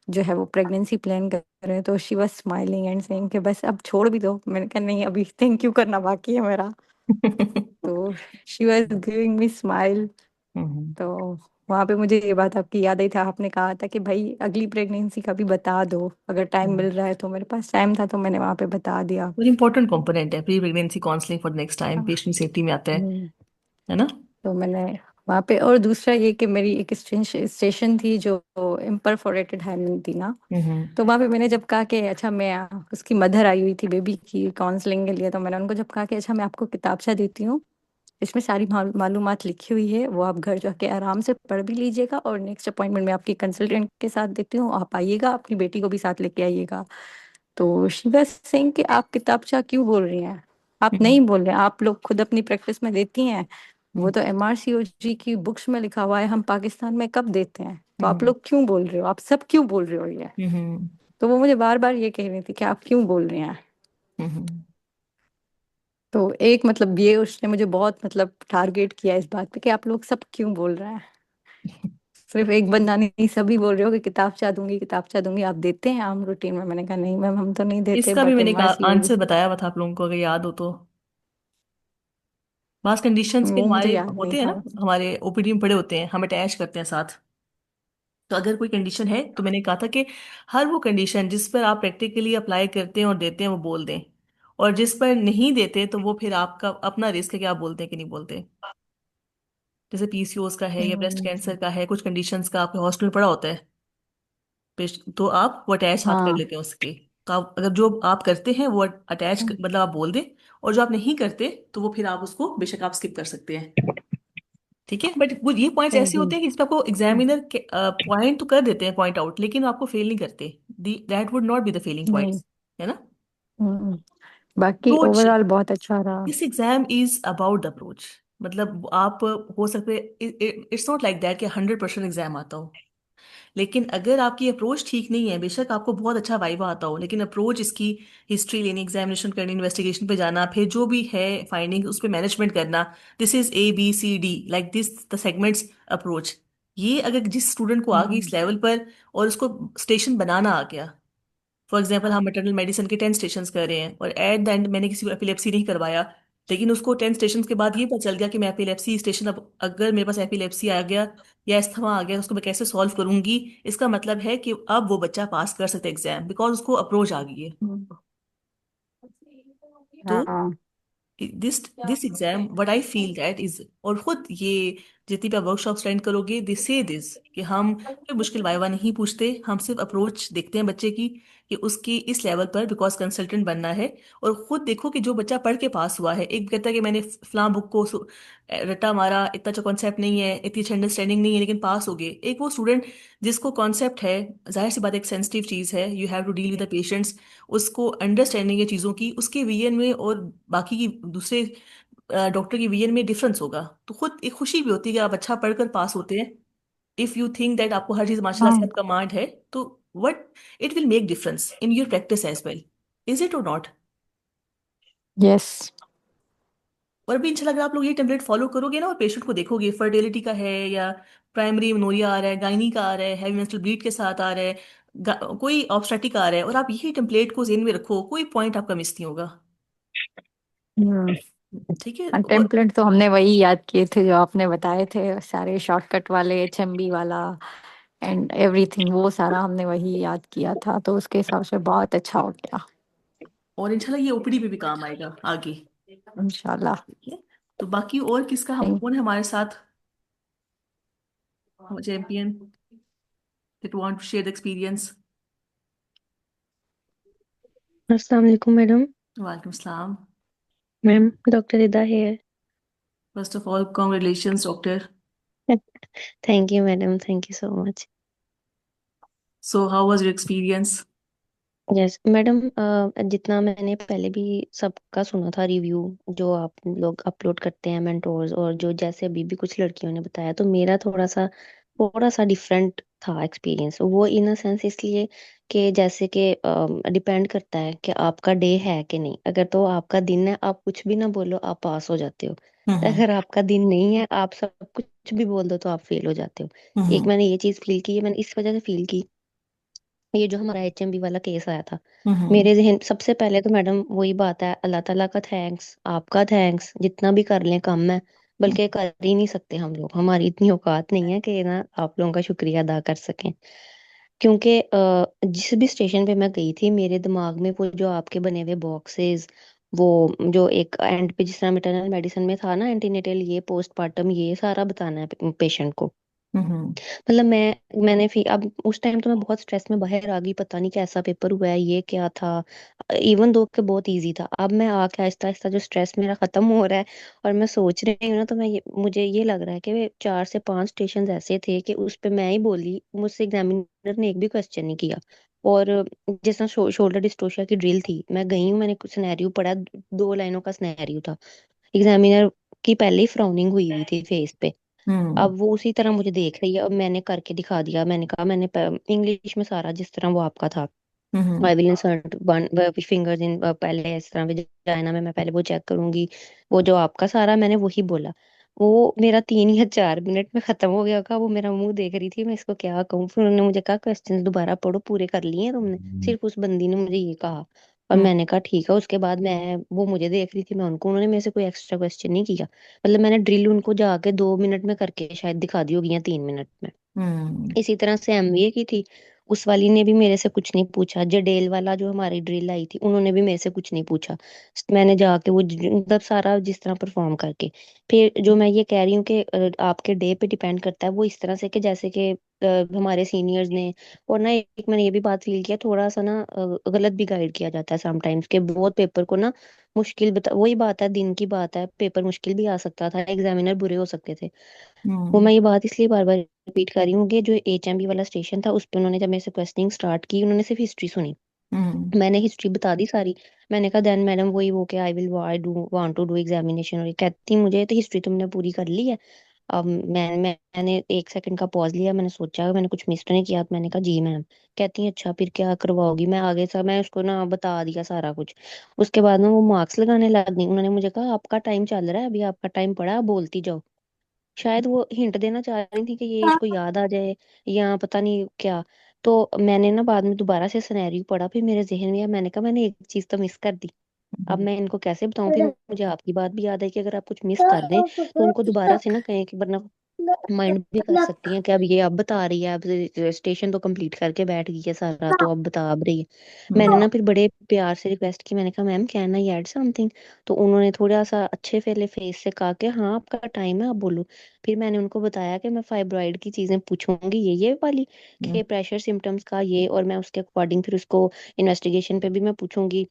जो है वो प्रेगनेंसी प्लान करें। तो she was smiling and saying कि बस अब छोड़ भी दो। मैंने कहा नहीं, अभी थैंक यू करना बाकी है मेरा। तो she was giving me smile. तो वहां पे मुझे ये बात आपकी याद आई था, आपने कहा था कि भाई अगली प्रेगनेंसी का भी बता दो अगर टाइम मिल रहा है। तो मेरे पास टाइम था तो मैंने वहां पे बता दिया। वेरी इंपॉर्टेंट कंपोनेंट है pre pregnancy counselling for next time, patient safety में आता हम्म, है ना। तो मैंने वहां पे, और दूसरा ये कि मेरी एक स्टेशन थी जो इम्परफोरेटेड हाइमेन थी ना। हम्म। तो वहां पे मैंने जब कहा कि अच्छा मैं उसकी मदर आई हुई थी बेबी की काउंसलिंग के लिए, तो मैंने उनको जब कहा कि अच्छा मैं आपको किताबचा देती हूँ, इसमें सारी मालूमात लिखी हुई है, वो आप घर जाके आराम से पढ़ भी लीजिएगा, और नेक्स्ट अपॉइंटमेंट में आपकी कंसल्टेंट के साथ देती हूँ, आप आइएगा, अपनी बेटी को भी साथ लेके आइएगा। तो शी वाज सेइंग कि आप किताबचा क्यों बोल रही हैं, आप हम्म। नहीं बोल रहे हैं, आप लोग खुद अपनी प्रैक्टिस में देती हैं, वो तो MRCOG की बुक्स में लिखा हुआ है, हम पाकिस्तान में कब देते हैं, तो आप हम्म। लोग क्यों बोल रहे हो, आप सब क्यों बोल रहे हो ये। हम्म। तो वो मुझे बार बार ये कह रही थी कि आप क्यों बोल रहे हैं। हम्म। तो एक मतलब ये उसने मुझे बहुत मतलब टारगेट किया इस बात पे कि आप लोग सब क्यों बोल रहे हैं, सिर्फ एक बंदा नहीं, सभी बोल रहे हो कि किताब चाह दूंगी, आप देते हैं आम रूटीन में। मैंने कहा नहीं मैम, हम तो नहीं देते, इसका भी बट मैंने कहा MRCOG। आंसर बताया हुआ था आप लोगों को, अगर याद हो तो। मास कंडीशंस पे वो मुझे हमारे याद नहीं होते हैं था। ना, हमारे ओपीडी में पड़े होते हैं, हम अटैच करते हैं साथ। तो अगर कोई कंडीशन है तो मैंने कहा था कि हर वो कंडीशन जिस पर आप प्रैक्टिकली अप्लाई करते हैं और देते हैं वो बोल दें, और जिस पर नहीं देते तो वो फिर आपका अपना रिस्क है कि आप बोलते हैं कि नहीं बोलते। जैसे पीसीओएस का है या ब्रेस्ट कैंसर हम्म, का है, कुछ कंडीशंस का आपके हॉस्पिटल पड़ा होता है, तो आप वो अटैच हाथ कर हाँ। लेते हैं उसके। तो आप अगर जो आप करते हैं वो अटैच मतलब आप बोल दें, और जो आप नहीं करते तो वो फिर आप उसको बेशक आप स्किप कर सकते हैं। ठीक है, बट वो ये पॉइंट्स ऐसे हम्म, होते हैं कि जिस पे आपको एग्जामिनर पॉइंट तो कर देते हैं, पॉइंट आउट, लेकिन आपको फेल नहीं करते। That would not be the failing नहीं। पॉइंट्स, है ना। हम्म, बाकी अप्रोच, ओवरऑल बहुत अच्छा रहा। This exam is about the approach. मतलब आप हो सकते, इट्स नॉट लाइक दैट कि 100% एग्जाम आता हो, लेकिन अगर आपकी अप्रोच ठीक नहीं है, बेशक आपको बहुत अच्छा वाइवा आता हो, लेकिन अप्रोच इसकी हिस्ट्री लेनी, एग्जामिनेशन करनी, इन्वेस्टिगेशन पे जाना, फिर जो भी है फाइंडिंग उस पर मैनेजमेंट करना, this is ABCD like this the segments approach. ये अगर जिस स्टूडेंट को आ गई इस हम्म, लेवल पर और उसको स्टेशन बनाना आ गया, फॉर एग्जाम्पल हम मैटरनल मेडिसिन के 10 स्टेशन कर रहे हैं और एट द एंड मैंने किसी को एपिलेप्सी नहीं करवाया, लेकिन उसको 10 स्टेशन के बाद ये पता चल गया कि मैं एपिलेप्सी स्टेशन, अब अगर मेरे पास एपिलेप्सी आ गया या अस्थमा आ गया, उसको मैं कैसे सॉल्व करूंगी। इसका मतलब है कि अब वो बच्चा पास कर सकता है एग्जाम, बिकॉज उसको अप्रोच आ गई है। हम्म, तो हाँ। This exam what I feel that is, और खुद ये जितनी भी आप वर्कशॉप अटेंड करोगे दिस से दिस, कि हम कोई मुश्किल वाइवा नहीं पूछते, हम सिर्फ अप्रोच देखते हैं बच्चे की कि उसकी इस लेवल पर, बिकॉज कंसल्टेंट बनना है। और खुद देखो कि जो बच्चा पढ़ के पास हुआ है, एक कहता है कि मैंने फलां बुक को रट्टा मारा, इतना अच्छा कॉन्सेप्ट नहीं है, इतनी अच्छी अंडरस्टैंडिंग नहीं है, लेकिन पास हो गए। एक वो स्टूडेंट जिसको कॉन्सेप्ट है, जाहिर सी बात एक सेंसिटिव चीज़ है, you have to deal with the patients, उसको अंडरस्टैंडिंग है चीज़ों की, उसके विजन में और बाकी की दूसरे डॉक्टर की विजन में डिफरेंस होगा। तो खुद एक खुशी भी होती है कि आप अच्छा पढ़कर पास होते हैं। इफ यू थिंक दैट आपको हर चीज़ माशाल्लाह से हाँ। आपका मार्ड है, तो what it will make difference in your practice as well, is it और नॉट। यस। और भी इंशाल्लाह अगर आप लोग ये टेम्पलेट फॉलो करोगे ना और पेशेंट को देखोगे, फर्टिलिटी का है या प्राइमरी मेनोरिया आ रहा है, गायनी का आ रहा है, हैवी मेंस्ट्रुअल ब्लीड के साथ आ रहा है, कोई ऑब्स्टेटिक आ रहा है, और आप यही टेम्पलेट को जेन में रखो, कोई पॉइंट आपका मिस नहीं होगा। हम्म, ठीक है। और टेम्पलेट तो हमने वही याद किए थे जो आपने बताए थे, सारे शॉर्टकट वाले, HMB वाला एंड एवरीथिंग, वो सारा हमने वही याद किया था, तो उसके हिसाब से बहुत अच्छा हो गया। और इंशाल्लाह ये ओपीडी पे भी काम आएगा आगे। इंशाल्लाह। ठीक है। तो बाकी और किसका, हम थैंक कौन है हमारे साथ champion that want to share the experience? अस्सलाम वालेकुम मैडम। वालेकुम सलाम। मैम डॉक्टर इदा है। First of all congratulations doctor. Thank you madam, thank you so much. So how was your experience? Yes madam, जितना मैंने पहले भी सबका सुना था रिव्यू जो आप लोग अपलोड करते हैं मेंटोर्स, और जो जैसे अभी भी कुछ लड़कियों ने बताया, तो मेरा थोड़ा सा डिफरेंट था एक्सपीरियंस। वो इन अ सेंस इसलिए कि जैसे कि डिपेंड करता है कि आपका डे है कि नहीं। अगर तो आपका दिन है, आप कुछ भी ना बोलो, आप पास हो जाते हो। हम्म। अगर आपका दिन नहीं है, आप सब कुछ भी बोल दो तो आप फेल हो जाते हो। एक हम्म। मैंने ये चीज फील की है, मैंने इस वजह से फील की। ये जो हमारा एचएमबी वाला केस आया था, हम्म। मेरे जहन सबसे पहले तो मैडम वही बात है, अल्लाह ताला का थैंक्स, आपका थैंक्स। जितना भी कर लें कम है, बल्कि कर ही नहीं सकते हम लोग, हमारी इतनी औकात नहीं है कि ना आप लोगों का शुक्रिया अदा कर सकें। क्योंकि जिस भी स्टेशन पे मैं गई थी, मेरे दिमाग में वो जो आपके बने हुए बॉक्सेस, वो जो एक एंड पे जिस तरह मैटरनल मेडिसिन में था ना, एंटीनेटल ये, पोस्टमार्टम ये, सारा बताना है पेशेंट को। हम्म। मतलब मैंने फिर अब उस टाइम तो मैं बहुत स्ट्रेस में बाहर आ गई, पता नहीं कैसा पेपर हुआ है, ये क्या था। इवन दो के बहुत इजी था। अब मैं आके आहिस्ता आहिस्ता जो स्ट्रेस मेरा खत्म हो रहा है और मैं सोच रही हूँ ना, तो मुझे ये लग रहा है कि वे 4 से 5 स्टेशन ऐसे थे कि उस पे मैं ही बोली, मुझसे एग्जामिनर ने एक भी क्वेश्चन नहीं किया। और जिस तरह शोल्डर डिस्टोशिया की ड्रिल थी, मैं गई हूँ, मैंने कुछ सिनेरियो पढ़ा, 2 लाइनों का सिनेरियो था। एग्जामिनर की पहले ही फ्राउनिंग हुई हुई थी फेस पे। हम्म। अब वो उसी तरह मुझे देख रही है। अब मैंने करके दिखा दिया, मैंने कहा, मैंने इंग्लिश में सारा जिस तरह वो आपका था, hmm. I will insert one fingers in, पहले इस तरह वजाइना में मैं पहले वो चेक करूंगी। वो जो आपका सारा मैंने वही बोला। वो मेरा 3 या 4 मिनट में खत्म हो गया था। वो मेरा मुंह देख रही थी, मैं इसको क्या कहूँ। फिर उन्होंने मुझे कहा, क्वेश्चंस दोबारा पढ़ो, पूरे कर लिए हैं तुमने? सिर्फ उस बंदी ने मुझे ये कहा। और हम्म। मैंने कहा ठीक है। उसके बाद मैं, वो मुझे देख रही थी, मैं उनको, उन्होंने मेरे से कोई एक्स्ट्रा क्वेश्चन नहीं किया। मतलब मैंने ड्रिल उनको जाके 2 मिनट में करके शायद दिखा दी होगी, या 3 मिनट में। हम्म। इसी तरह से एमबीए की थी, उस वाली ने भी मेरे से कुछ नहीं पूछा। जडेल वाला जो हमारी ड्रिल आई थी, उन्होंने भी मेरे से कुछ नहीं पूछा। मैंने जाके वो मतलब सारा जिस तरह परफॉर्म करके, फिर जो मैं ये कह रही हूँ कि आपके डे पे डिपेंड करता है। वो इस तरह से कि जैसे कि हमारे सीनियर्स ने, और ना एक मैंने ये भी बात फील किया, थोड़ा सा ना गलत भी गाइड किया जाता है समटाइम्स, के बहुत पेपर को ना मुश्किल बता, वही बात है, दिन की बात है, पेपर मुश्किल भी आ सकता था, एग्जामिनर बुरे हो सकते थे। वो हम्म। मैं ये बात इसलिए बार बार रिपीट कर रही हूँ कि जो एचएमबी वाला स्टेशन था, उस पे उन्होंने जब मेरे से क्वेश्चनिंग स्टार्ट की, उन्होंने सिर्फ हिस्ट्री सुनी। हम्म। मैंने हिस्ट्री बता दी सारी। मैंने कहा देन मैडम वही वो कि I do want to do examination. और ये कहती, मुझे तो हिस्ट्री तुमने पूरी कर ली है। अब मैंने 1 सेकंड का पॉज लिया, मैंने सोचा मैंने कुछ मिस तो नहीं किया। तो मैंने कहा जी मैम। कहती हैं अच्छा फिर क्या करवाओगी? मैं आगे सा मैं उसको ना बता दिया सारा कुछ। उसके बाद में वो मार्क्स लगाने लग गई। उन्होंने मुझे कहा आपका टाइम चल रहा है, अभी आपका टाइम पड़ा है, बोलती जाओ। शायद वो हिंट देना चाह रही थी कि ये इसको याद आ जाए, या पता नहीं क्या। तो मैंने ना बाद में दोबारा से सिनेरियो पढ़ा, फिर मेरे जहन में आया, मैंने कहा मैंने एक चीज तो मिस कर दी। अब मैं इनको कैसे बताऊं? फिर मुझे आपकी बात भी याद है कि अगर आप कुछ मिस कर दें तो उनको दोबारा से ना कहें, कि वरना माइंड भी कर सकती हैं कि अब ये अब बता रही है, अब स्टेशन तो कंप्लीट करके बैठ गई है सारा, तो अब बता अब रही है। मैंने हम्म। ना फिर बड़े प्यार से रिक्वेस्ट की, मैंने कहा ma'am can I add something? तो उन्होंने थोड़ा सा अच्छे फेले फेस से कहा कि हाँ आपका टाइम है, आप बोलो। फिर मैंने उनको बताया कि मैं फाइब्रॉइड की चीजें पूछूंगी, ये वाली, हम्म। कि प्रेशर सिम्टम्स का ये, और मैं उसके अकॉर्डिंग फिर उसको इन्वेस्टिगेशन पे भी मैं पूछूंगी,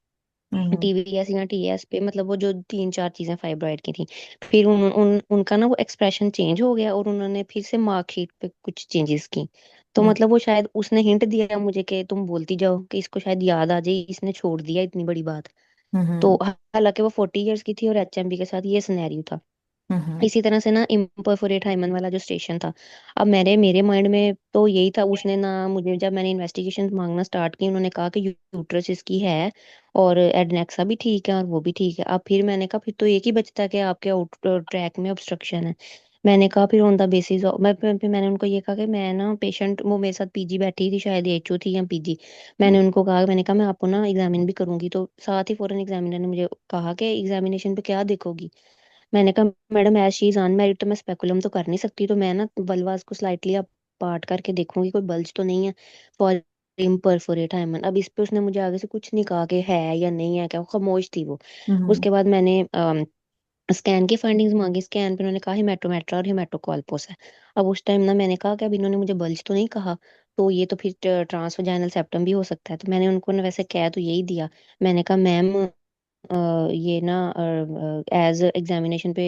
हम्म। टीवीएस या टीएस पे, मतलब वो जो 3 4 चीजें फाइब्रॉइड की थी। फिर उनका ना वो एक्सप्रेशन चेंज हो गया, और उन्होंने फिर से मार्कशीट पे कुछ चेंजेस की। तो हम्म। मतलब वो शायद उसने हिंट दिया मुझे कि तुम बोलती जाओ, कि इसको शायद याद आ जाए, इसने छोड़ दिया इतनी बड़ी बात। तो हम्म। हालांकि वो 40 इयर्स की थी, और एचएमबी के साथ ये सिनेरियो था। हम्म। इसी तरह से ना इम्परफोरेट हाइमन वाला जो स्टेशन था, अब मेरे माइंड में तो यही था। उसने ना मुझे, जब मैंने इन्वेस्टिगेशन मांगना स्टार्ट की, उन्होंने कहा कि यूट्रस इसकी है, और एडनेक्सा भी ठीक है, और वो भी ठीक है। अब फिर मैंने कहा फिर तो एक ही बचता है कि आपके आउट ट्रैक में ऑब्स्ट्रक्शन है। मैंने कहा फिर ऑन द बेसिस, फिर मैंने उनको ये कहा कि मैं ना पेशेंट, वो मेरे साथ पीजी बैठी थी, शायद एचओ थी या पीजी। मैंने उनको कहा, मैंने कहा मैं आपको ना एग्जामिन भी करूंगी। तो साथ ही फॉरेन एग्जामिनर ने मुझे कहा कि एग्जामिनेशन पे क्या देखोगी? मैंने कहा madam as she is unmarried, तो मैं स्पेकुलम तो कर नहीं सकती, तो मैं ना वल्वास को स्लाइटली पार्ट करके देखूंगी कोई बल्ज तो नहीं है। Perforate hymen. अब इस पे उसने मुझे आगे से कुछ नहीं कहा कि है या नहीं है, क्या, वो खामोश थी वो। हम्म। उसके बाद मैंने स्कैन की फाइंडिंग्स मांगी। स्कैन पे उन्होंने कहा हेमाटोमेट्रा और हेमाटोकोल्पोस है। अब उस टाइम ना मैंने कहा कि अब इन्होंने मुझे बल्ज तो नहीं कहा, तो ये तो फिर ट्रांसवाजाइनल सेप्टम भी हो सकता है। तो मैंने उनको ना वैसे कह तो यही दिया। मैंने कहा मैम ये ना एज एग्जामिनेशन पे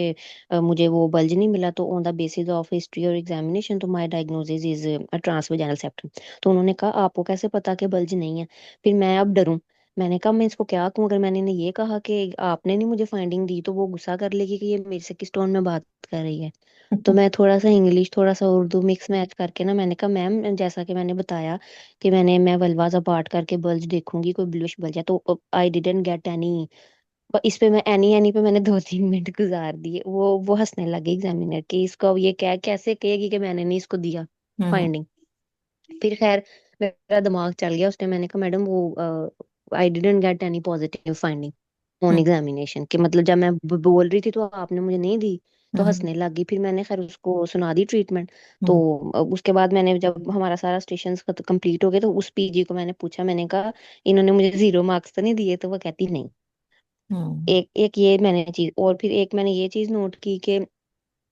मुझे वो बल्ज नहीं मिला, तो on the basis of history और एग्जामिनेशन तो my diagnosis is transvaginal septum. तो उन्होंने कहा आपको कैसे पता कि बल्ज नहीं है। फिर मैं अब डरूं, मैंने कहा मैं इसको क्या कहूँ, अगर मैंने इन्हें ये कहा कि आपने नहीं मुझे फाइंडिंग दी तो वो गुस्सा कर लेगी कि ये मेरे से किस टोन में बात कर रही है। तो मैं थोड़ा सा इंग्लिश थोड़ा सा उर्दू मिक्स मैच करके ना मैंने कहा मैम जैसा कि मैंने बताया कि मैं वल्वाज अपार्ट करके बल्ज देखूंगी कोई ब्लूइश बल्ज है, तो आई डिडंट गेट एनी। इस पे मैं एनी एनी पे मैंने 2-3 मिनट गुजार दिए। वो हंसने लगे एग्जामिनर कि इसको ये क्या कैसे कहेगी कि मैंने नहीं इसको दिया हम्म। फाइंडिंग। फिर खैर मेरा दिमाग चल गया उसने। मैंने कहा मैडम वो I didn't get any positive finding on hmm. Examination, कि मतलब जब मैं बोल रही थी तो आपने मुझे नहीं दी। तो हम्म। हंसने लगी। फिर मैंने खैर उसको सुना दी ट्रीटमेंट। तो हम्म। उसके बाद मैंने जब हमारा सारा स्टेशन कंप्लीट हो गया तो उस पीजी को मैंने पूछा, मैंने कहा इन्होंने मुझे 0 मार्क्स तो नहीं दिए। तो वो कहती नहीं। हम्म। एक एक ये मैंने चीज, और फिर एक मैंने ये चीज नोट की कि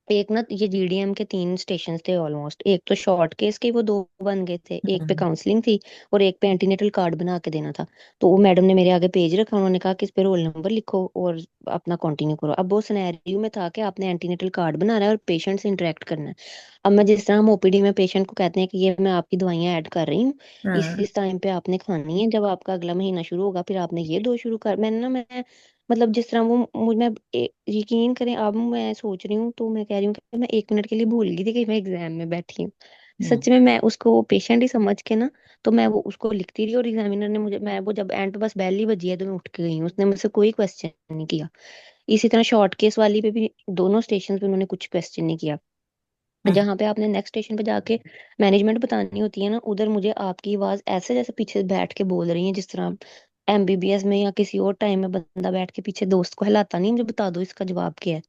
एक ना ये जीडीएम के 3 स्टेशन थे ऑलमोस्ट। एक तो शॉर्ट केस के वो 2 बन गए थे, एक पे हम्म। काउंसलिंग थी और एक पे एंटीनेटल कार्ड बना के देना था। तो वो मैडम ने मेरे आगे पेज रखा, उन्होंने कहा कि इस पे रोल नंबर लिखो और अपना कंटिन्यू करो। अब वो सिनेरियो में था कि आपने एंटीनेटल कार्ड बनाना है और पेशेंट से इंटरेक्ट करना है। अब मैं जिस तरह हम ओपीडी में पेशेंट को कहते हैं कि ये मैं आपकी दवाइयां ऐड कर रही हूँ, हाँ। इस टाइम पे आपने खानी है, जब आपका अगला महीना शुरू होगा फिर आपने ये 2 शुरू कर। मैंने ना मैं मतलब जिस तरह वो मुझ में यकीन करें, अब मैं सोच रही हूँ तो मैं कह रही हूँ कि मैं 1 मिनट के लिए भूल गई थी कि मैं एग्जाम में बैठी हूँ। हम्म। सच में मैं उसको पेशेंट ही समझ के ना, तो मैं वो उसको लिखती रही और एग्जामिनर ने मुझे, मैं वो जब एंड पे बस बेल ही बजी है तो मैं उठ के गई हूँ, उसने मुझसे कोई क्वेश्चन नहीं किया। इसी तरह शॉर्ट केस वाली पे भी दोनों स्टेशन पे उन्होंने कुछ क्वेश्चन नहीं किया। हम्म। जहाँ पे आपने नेक्स्ट स्टेशन पे जाके मैनेजमेंट बतानी होती है ना, उधर मुझे आपकी आवाज ऐसे जैसे पीछे बैठ के बोल रही है, जिस तरह एमबीबीएस में या किसी और टाइम में बंदा बैठ के पीछे दोस्त को हिलाता नहीं, मुझे बता दो इसका जवाब क्या है।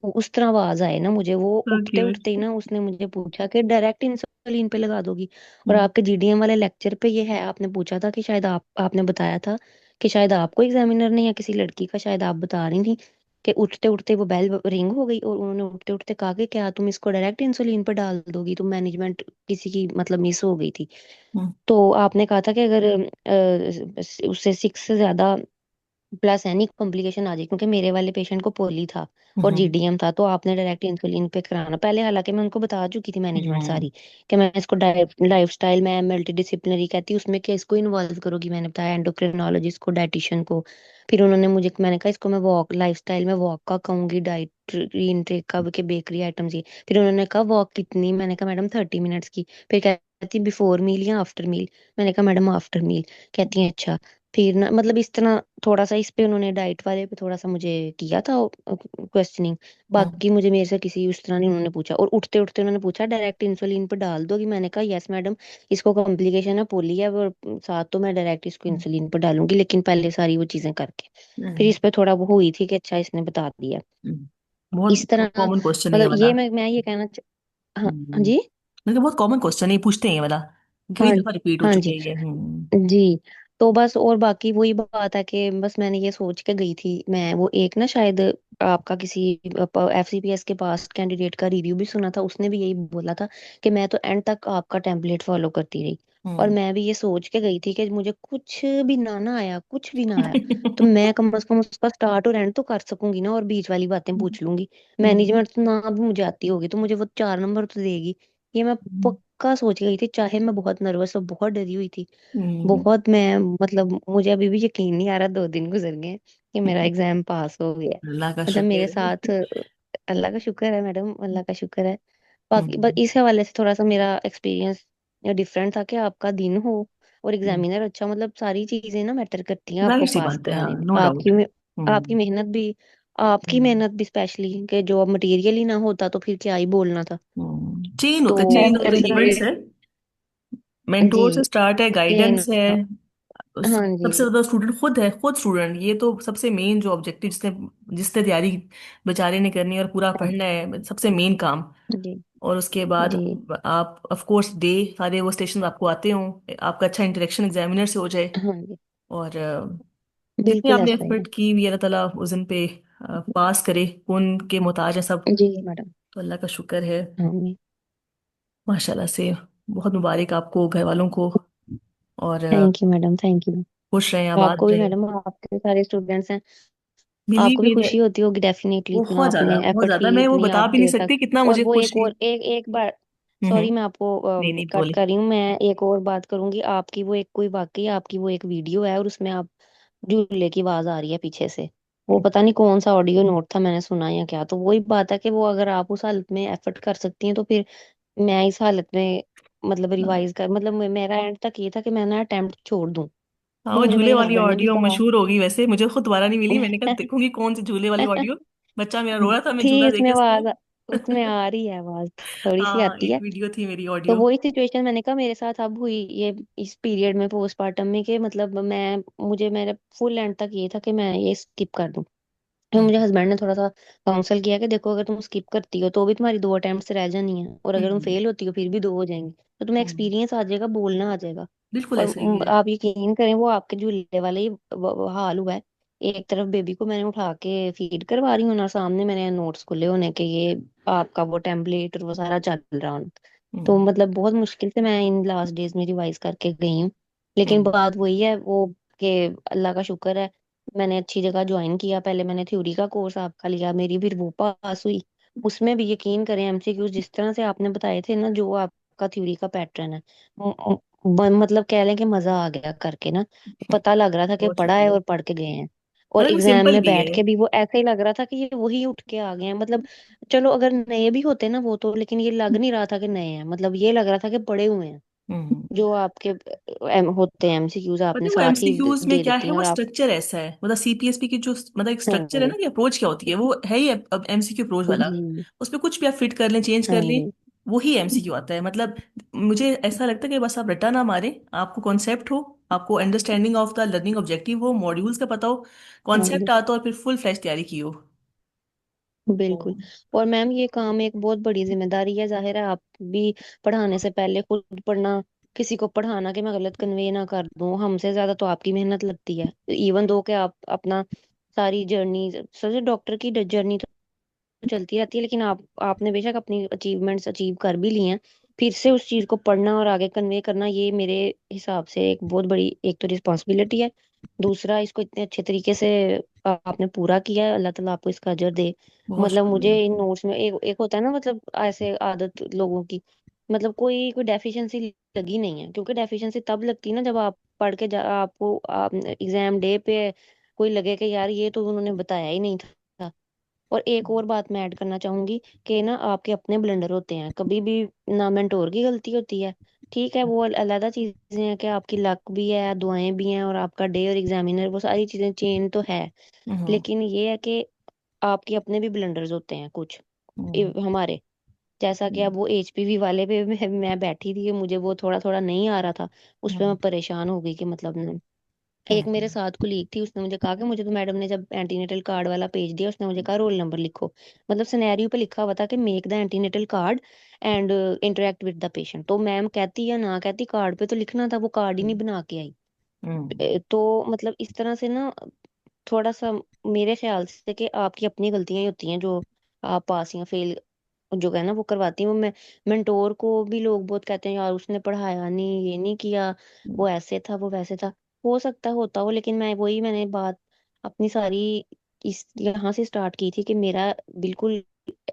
वो उस तरह आवाज आए ना मुझे, वो So उठते cute. उठते ही ना उसने मुझे पूछा कि डायरेक्ट इंसुलिन पे लगा दोगी। और हम्म। आपके जीडीएम वाले लेक्चर पे ये है, आपने पूछा था कि शायद आपने बताया था कि शायद आपको एग्जामिनर ने या किसी लड़की का, शायद आप बता रही थी कि उठते उठते वो बेल रिंग हो गई और उन्होंने उठते उठते कहा कि क्या तुम इसको डायरेक्ट इंसुलिन पर डाल दोगी, तो मैनेजमेंट किसी की मतलब मिस हो गई थी। हम्म। तो आपने कहा था कि अगर उससे 6 से ज्यादा प्लस एनी कॉम्प्लिकेशन आ जाए, क्योंकि मेरे वाले पेशेंट को पोली था और हम्म। जीडीएम था, तो आपने डायरेक्ट इंसुलिन पे कराना पहले। हालांकि मैं उनको बता चुकी थी मैनेजमेंट हम्म। सारी कि मैं इसको लाइफ स्टाइल में मल्टी डिसिप्लिनरी कहती हूँ, उसमें क्या इसको इन्वॉल्व करोगी। मैंने बताया एंडोक्रिनोलॉजिस्ट को, डाइटिशियन को। फिर उन्होंने मुझे, मैंने कहा इसको मैं वॉक लाइफ स्टाइल में वॉक का कहूंगी, डाइटरी इंटेक का कि बेकरी आइटम्स ये। फिर उन्होंने कहा वॉक कितनी, मैंने कहा मैडम 30 मिनट्स की। फिर कहती बिफोर मील या आफ्टर मील, मैंने कहा मैडम आफ्टर मील। कहती हैं अच्छा। फिर ना मतलब इस तरह थोड़ा सा इस पे उन्होंने डाइट वाले पे थोड़ा सा मुझे किया था क्वेश्चनिंग। हम्म। बाकी मुझे मेरे से किसी उस तरह नहीं उन्होंने पूछा। और उठते उठते उन्होंने पूछा डायरेक्ट इंसुलिन पे डाल दोगी, मैंने कहा यस मैडम, इसको कॉम्प्लिकेशन है पोली है और साथ तो मैं डायरेक्ट इसको इंसुलिन पे डालूंगी, लेकिन पहले सारी वो चीजें करके। फिर हम्म। इस पे थोड़ा वो हुई थी कि अच्छा इसने बता दिया। हम्म। बहुत इस तरह कॉमन क्वेश्चन है ये मतलब वाला। ये मैं ये कहना हाँ हाँ हम्म। जी। मतलब बहुत कॉमन क्वेश्चन है, ये पूछते हैं ये वाला, कई हाँ दफा रिपीट हो हाँ चुके जी। हैं ये। हम्म। जी। तो बस और बाकी वही बात है कि बस मैंने ये सोच के गई थी। मैं वो एक ना शायद आपका किसी एफसीपीएस के पास कैंडिडेट का रिव्यू भी सुना था, उसने भी यही बोला था कि मैं तो एंड तक आपका टेम्पलेट फॉलो करती रही। और हम्म। मैं भी ये सोच के गई थी कि मुझे कुछ भी ना आया, कुछ भी ना आया, तो मैं कम से कम उसका स्टार्ट और एंड तो कर सकूंगी ना, और बीच वाली बातें पूछ लूंगी। हम्म। मैनेजमेंट तो ना भी मुझे आती होगी तो मुझे वो 4 नंबर तो देगी। ये मैं पक्का सोच गई थी, चाहे मैं बहुत नर्वस और बहुत डरी हुई थी। हम्म। बहुत मैं मतलब मुझे अभी भी यकीन नहीं आ रहा, 2 दिन गुजर गए कि मेरा एग्जाम पास हो गया। अल्लाह का मतलब शुक्र मेरे है। साथ अल्लाह का शुक्र है मैडम, अल्लाह का शुक्र है। बाकी बस हम्म। इस हवाले से थोड़ा सा मेरा एक्सपीरियंस डिफरेंट था कि आपका दिन हो और हम्म। एग्जामिनर अच्छा, मतलब सारी चीजें ना मैटर करती हैं जाहिर आपको सी पास बात है, हाँ, कराने में। No doubt. आपकी हम्म। मेहनत भी, आपकी हम्म। मेहनत भी स्पेशली कि जो अब मटेरियल ही ना होता तो फिर क्या ही बोलना था। चेन तो होता है, चेन मैम ऑफ द इस जैसे तरह कि इवेंट्स है। जी मेंटोर से स्टार्ट है, चेन। गाइडेंस है। हाँ जी। सबसे ज्यादा स्टूडेंट खुद है, खुद स्टूडेंट, ये तो सबसे मेन जो ऑब्जेक्टिव जिसने जिसने तैयारी बेचारे ने करनी है और पूरा हाँ पढ़ना है, सबसे मेन काम। जी और उसके बाद जी। आप ऑफ कोर्स डे सारे वो स्टेशन आपको आते हो, आपका अच्छा इंटरेक्शन एग्जामिनर से हो जाए। हाँ जी। और जितनी बिल्कुल आपने ऐसा ही एफर्ट है। की भी, अल्लाह ताला उस दिन पे पास करे। कौन के मोहताज है सब, जी मैडम। तो अल्लाह का शुक्र है। हाँ जी। माशाल्लाह से बहुत मुबारक आपको, घर वालों को। और thank you madam, thank you. खुश रहें, आबाद आपको भी रहें। मैडम, आपके सारे स्टूडेंट्स हैं। बिलीव आपको भी मी, खुशी होती होगी डेफिनेटली, इतना बहुत आपने ज्यादा बहुत एफर्ट ज्यादा, की मैं वो इतनी बता आप भी नहीं देर तक। सकती कितना और मुझे वो एक खुशी। और एक बार, हम्म। सॉरी मैं आपको नहीं नहीं, कट बोले। कर रही हूँ, मैं एक और बात करूंगी। आपकी वो एक कोई वाकई आपकी वो एक वीडियो है और उसमें आप झूले की आवाज आ रही है पीछे से। वो पता नहीं कौन सा ऑडियो नोट था, मैंने सुना या क्या। तो वही बात है कि वो अगर आप उस हालत में एफर्ट कर सकती हैं तो फिर मैं इस हालत में मतलब हाँ रिवाइज कर मतलब मेरा एंड तक ये था कि मैं ना अटेम्प्ट छोड़ दूं। हाँ, वो मुझे झूले मेरे वाली हस्बैंड ने भी ऑडियो कहा। मशहूर होगी, वैसे मुझे खुद दोबारा नहीं मिली, मैंने कहा देखूंगी कौन सी झूले वाली ऑडियो। बच्चा मेरा रो रहा था, मैं थी झूला उसमें देखे उसको। आवाज, उसमें आ रही है आवाज, थोड़ी सी हाँ, आती एक है। वीडियो थी मेरी तो ऑडियो। वही सिचुएशन मैंने कहा मेरे साथ अब हुई ये इस पीरियड में पोस्टमार्टम में, कि मतलब मैं मुझे मेरे फुल एंड तक ये था कि मैं ये स्किप कर दूं। फिर मुझे हस्बैंड ने थोड़ा सा काउंसल किया कि देखो अगर तुम स्किप करती हो तो भी तुम्हारी 2 अटेम्प्ट रह जानी है, और अगर तुम हम्म फेल होती हो फिर भी 2 हो जाएंगे, तो तुम्हें हम्म, एक्सपीरियंस आ जाएगा, बोलना आ जाएगा। बिल्कुल और ऐसा ही है। आप यकीन करें वो आपके झूले वाले ही हाल हुआ है। एक तरफ बेबी को मैंने उठा के फीड करवा रही हूँ ना, सामने मैंने नोट्स खुले होने के ये आपका वो टेम्पलेट और वो सारा चल रहा हूँ। तो हम्म मतलब बहुत मुश्किल से मैं इन लास्ट डेज में रिवाइज करके गई हूँ। लेकिन हम्म बात वही है वो, कि अल्लाह का शुक्र है मैंने अच्छी जगह ज्वाइन किया। पहले मैंने थ्योरी का कोर्स आपका लिया, मेरी फिर वो पास हुई। उसमें भी यकीन करें एमसीक्यूज जिस तरह से आपने बताए थे ना, जो आपका थ्योरी का पैटर्न है, मतलब कह लें कि मजा आ गया करके ना। पता लग रहा था कि बहुत पढ़ा है शुक्रिया। और पढ़ के गए हैं। और मतलब वो एग्जाम सिंपल में भी है। बैठ के भी वो ऐसे ही लग रहा था कि ये वही उठ के आ गए हैं। मतलब चलो अगर नए भी होते ना वो तो, लेकिन ये लग नहीं रहा था कि नए हैं, मतलब ये लग रहा था कि पढ़े हुए हैं। हम्म। जो आपके होते हैं एमसीक्यूज पता आपने है वो साथ ही एमसीक्यूज में दे क्या देती है, हैं वो और आप। स्ट्रक्चर ऐसा है, मतलब सीपीएसपी की जो मतलब एक हाँ स्ट्रक्चर है ना जी। कि अप्रोच क्या होती है, वो है ही अब एमसीक्यू अप्रोच वाला। जी। उसमें कुछ भी आप फिट कर लें, चेंज हाँ कर लें, जी। वही एमसीक्यू आता है। मतलब मुझे ऐसा लगता है कि बस आप रट्टा ना मारें, आपको कॉन्सेप्ट हो, आपको understanding of the learning objective हो, मॉड्यूल्स का पता हो, हाँ कॉन्सेप्ट जी। आता हो, और फिर फुल फ्लैश तैयारी की हो। बिल्कुल। तो और मैम ये काम एक बहुत बड़ी जिम्मेदारी है, जाहिर है आप भी पढ़ाने से पहले खुद पढ़ना, किसी को पढ़ाना कि मैं गलत कन्वे ना कर दूं, हमसे ज्यादा तो आपकी मेहनत लगती है। इवन दो कि आप अपना सारी जर्नी, सच डॉक्टर की जर्नी तो चलती रहती है, लेकिन आपने बेशक अपनी अचीवमेंट्स अचीव कर भी ली हैं। फिर से उस चीज को पढ़ना और आगे कन्वे करना, ये मेरे हिसाब से एक बहुत बड़ी एक तो रिस्पॉन्सिबिलिटी है। दूसरा इसको इतने अच्छे तरीके से आपने पूरा किया है, अल्लाह ताला आपको इसका अजर दे। बहुत मतलब मुझे शुक्रिया। इन नोट्स में एक एक होता है ना, मतलब ऐसे आदत लोगों की, मतलब कोई डेफिशिएंसी लगी नहीं है, क्योंकि डेफिशिएंसी तब लगती है ना जब आप पढ़ के आपको आप एग्जाम डे पे कोई लगे कि यार ये तो उन्होंने बताया ही नहीं था। और एक और बात मैं ऐड करना चाहूंगी कि ना आपके अपने ब्लंडर होते हैं कभी भी, ना मेंटोर की गलती होती है। ठीक है वो अलग चीजें हैं कि आपकी लक भी है, दुआएं भी हैं, और आपका डे और एग्जामिनर, वो सारी चीजें चेन तो है। हम्म लेकिन ये है कि आपके अपने भी ब्लंडर्स होते हैं कुछ, हम्म हमारे जैसा कि अब वो एचपीवी वाले पे मैं बैठी थी, मुझे वो थोड़ा थोड़ा नहीं आ रहा था। उस पे मैं हम्म परेशान हो गई कि मतलब एक हम्म मेरे साथ कुलीग थी, उसने मुझे कहा कि मुझे तो मैडम ने जब एंटीनेटल कार्ड वाला पेज दिया उसने मुझे कहा रोल नंबर लिखो। मतलब सिनेरियो पे लिखा हुआ था कि make the antenatal card and interact with the patient. तो मैम कहती या ना कहती, कार्ड पे तो लिखना था, वो कार्ड ही नहीं बना के आई। हम्म तो मतलब इस तरह से ना थोड़ा सा मेरे ख्याल से कि आपकी अपनी गलतियां ही होती हैं जो आप पास या फेल जो है ना वो करवाती हूँ मैं। मेंटोर को भी लोग बहुत कहते हैं यार उसने पढ़ाया नहीं, ये नहीं किया, वो ऐसे था वो वैसे था। हो सकता है होता हो, लेकिन मैंने बात अपनी सारी इस यहाँ से स्टार्ट की थी कि मेरा बिल्कुल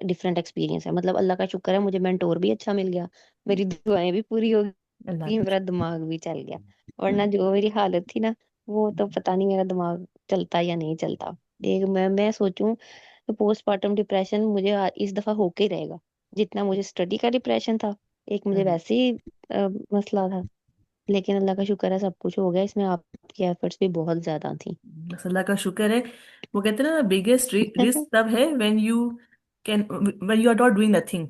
डिफरेंट एक्सपीरियंस है। मतलब अल्लाह का शुक्र है मुझे मेंटोर भी अच्छा मिल गया, मेरी दुआएं भी पूरी हो अल्लाह गई, का मेरा शुक्र। दिमाग भी चल गया। वरना हम्म, जो मेरी हालत थी ना, वो तो पता नहीं मेरा दिमाग चलता या नहीं चलता। एक मैं सोचूं तो पोस्टमार्टम डिप्रेशन मुझे इस दफा होके ही रहेगा। जितना मुझे स्टडी का डिप्रेशन था, एक मुझे हम्म। वैसे ही मसला था। लेकिन अल्लाह का शुक्र है सब कुछ हो गया, इसमें आपकी एफर्ट्स भी बहुत ज्यादा थी। बस अल्लाह का शुक्र है। वो कहते हैं ना, बिगेस्ट रिस्क तब है when you can, when you are not doing nothing.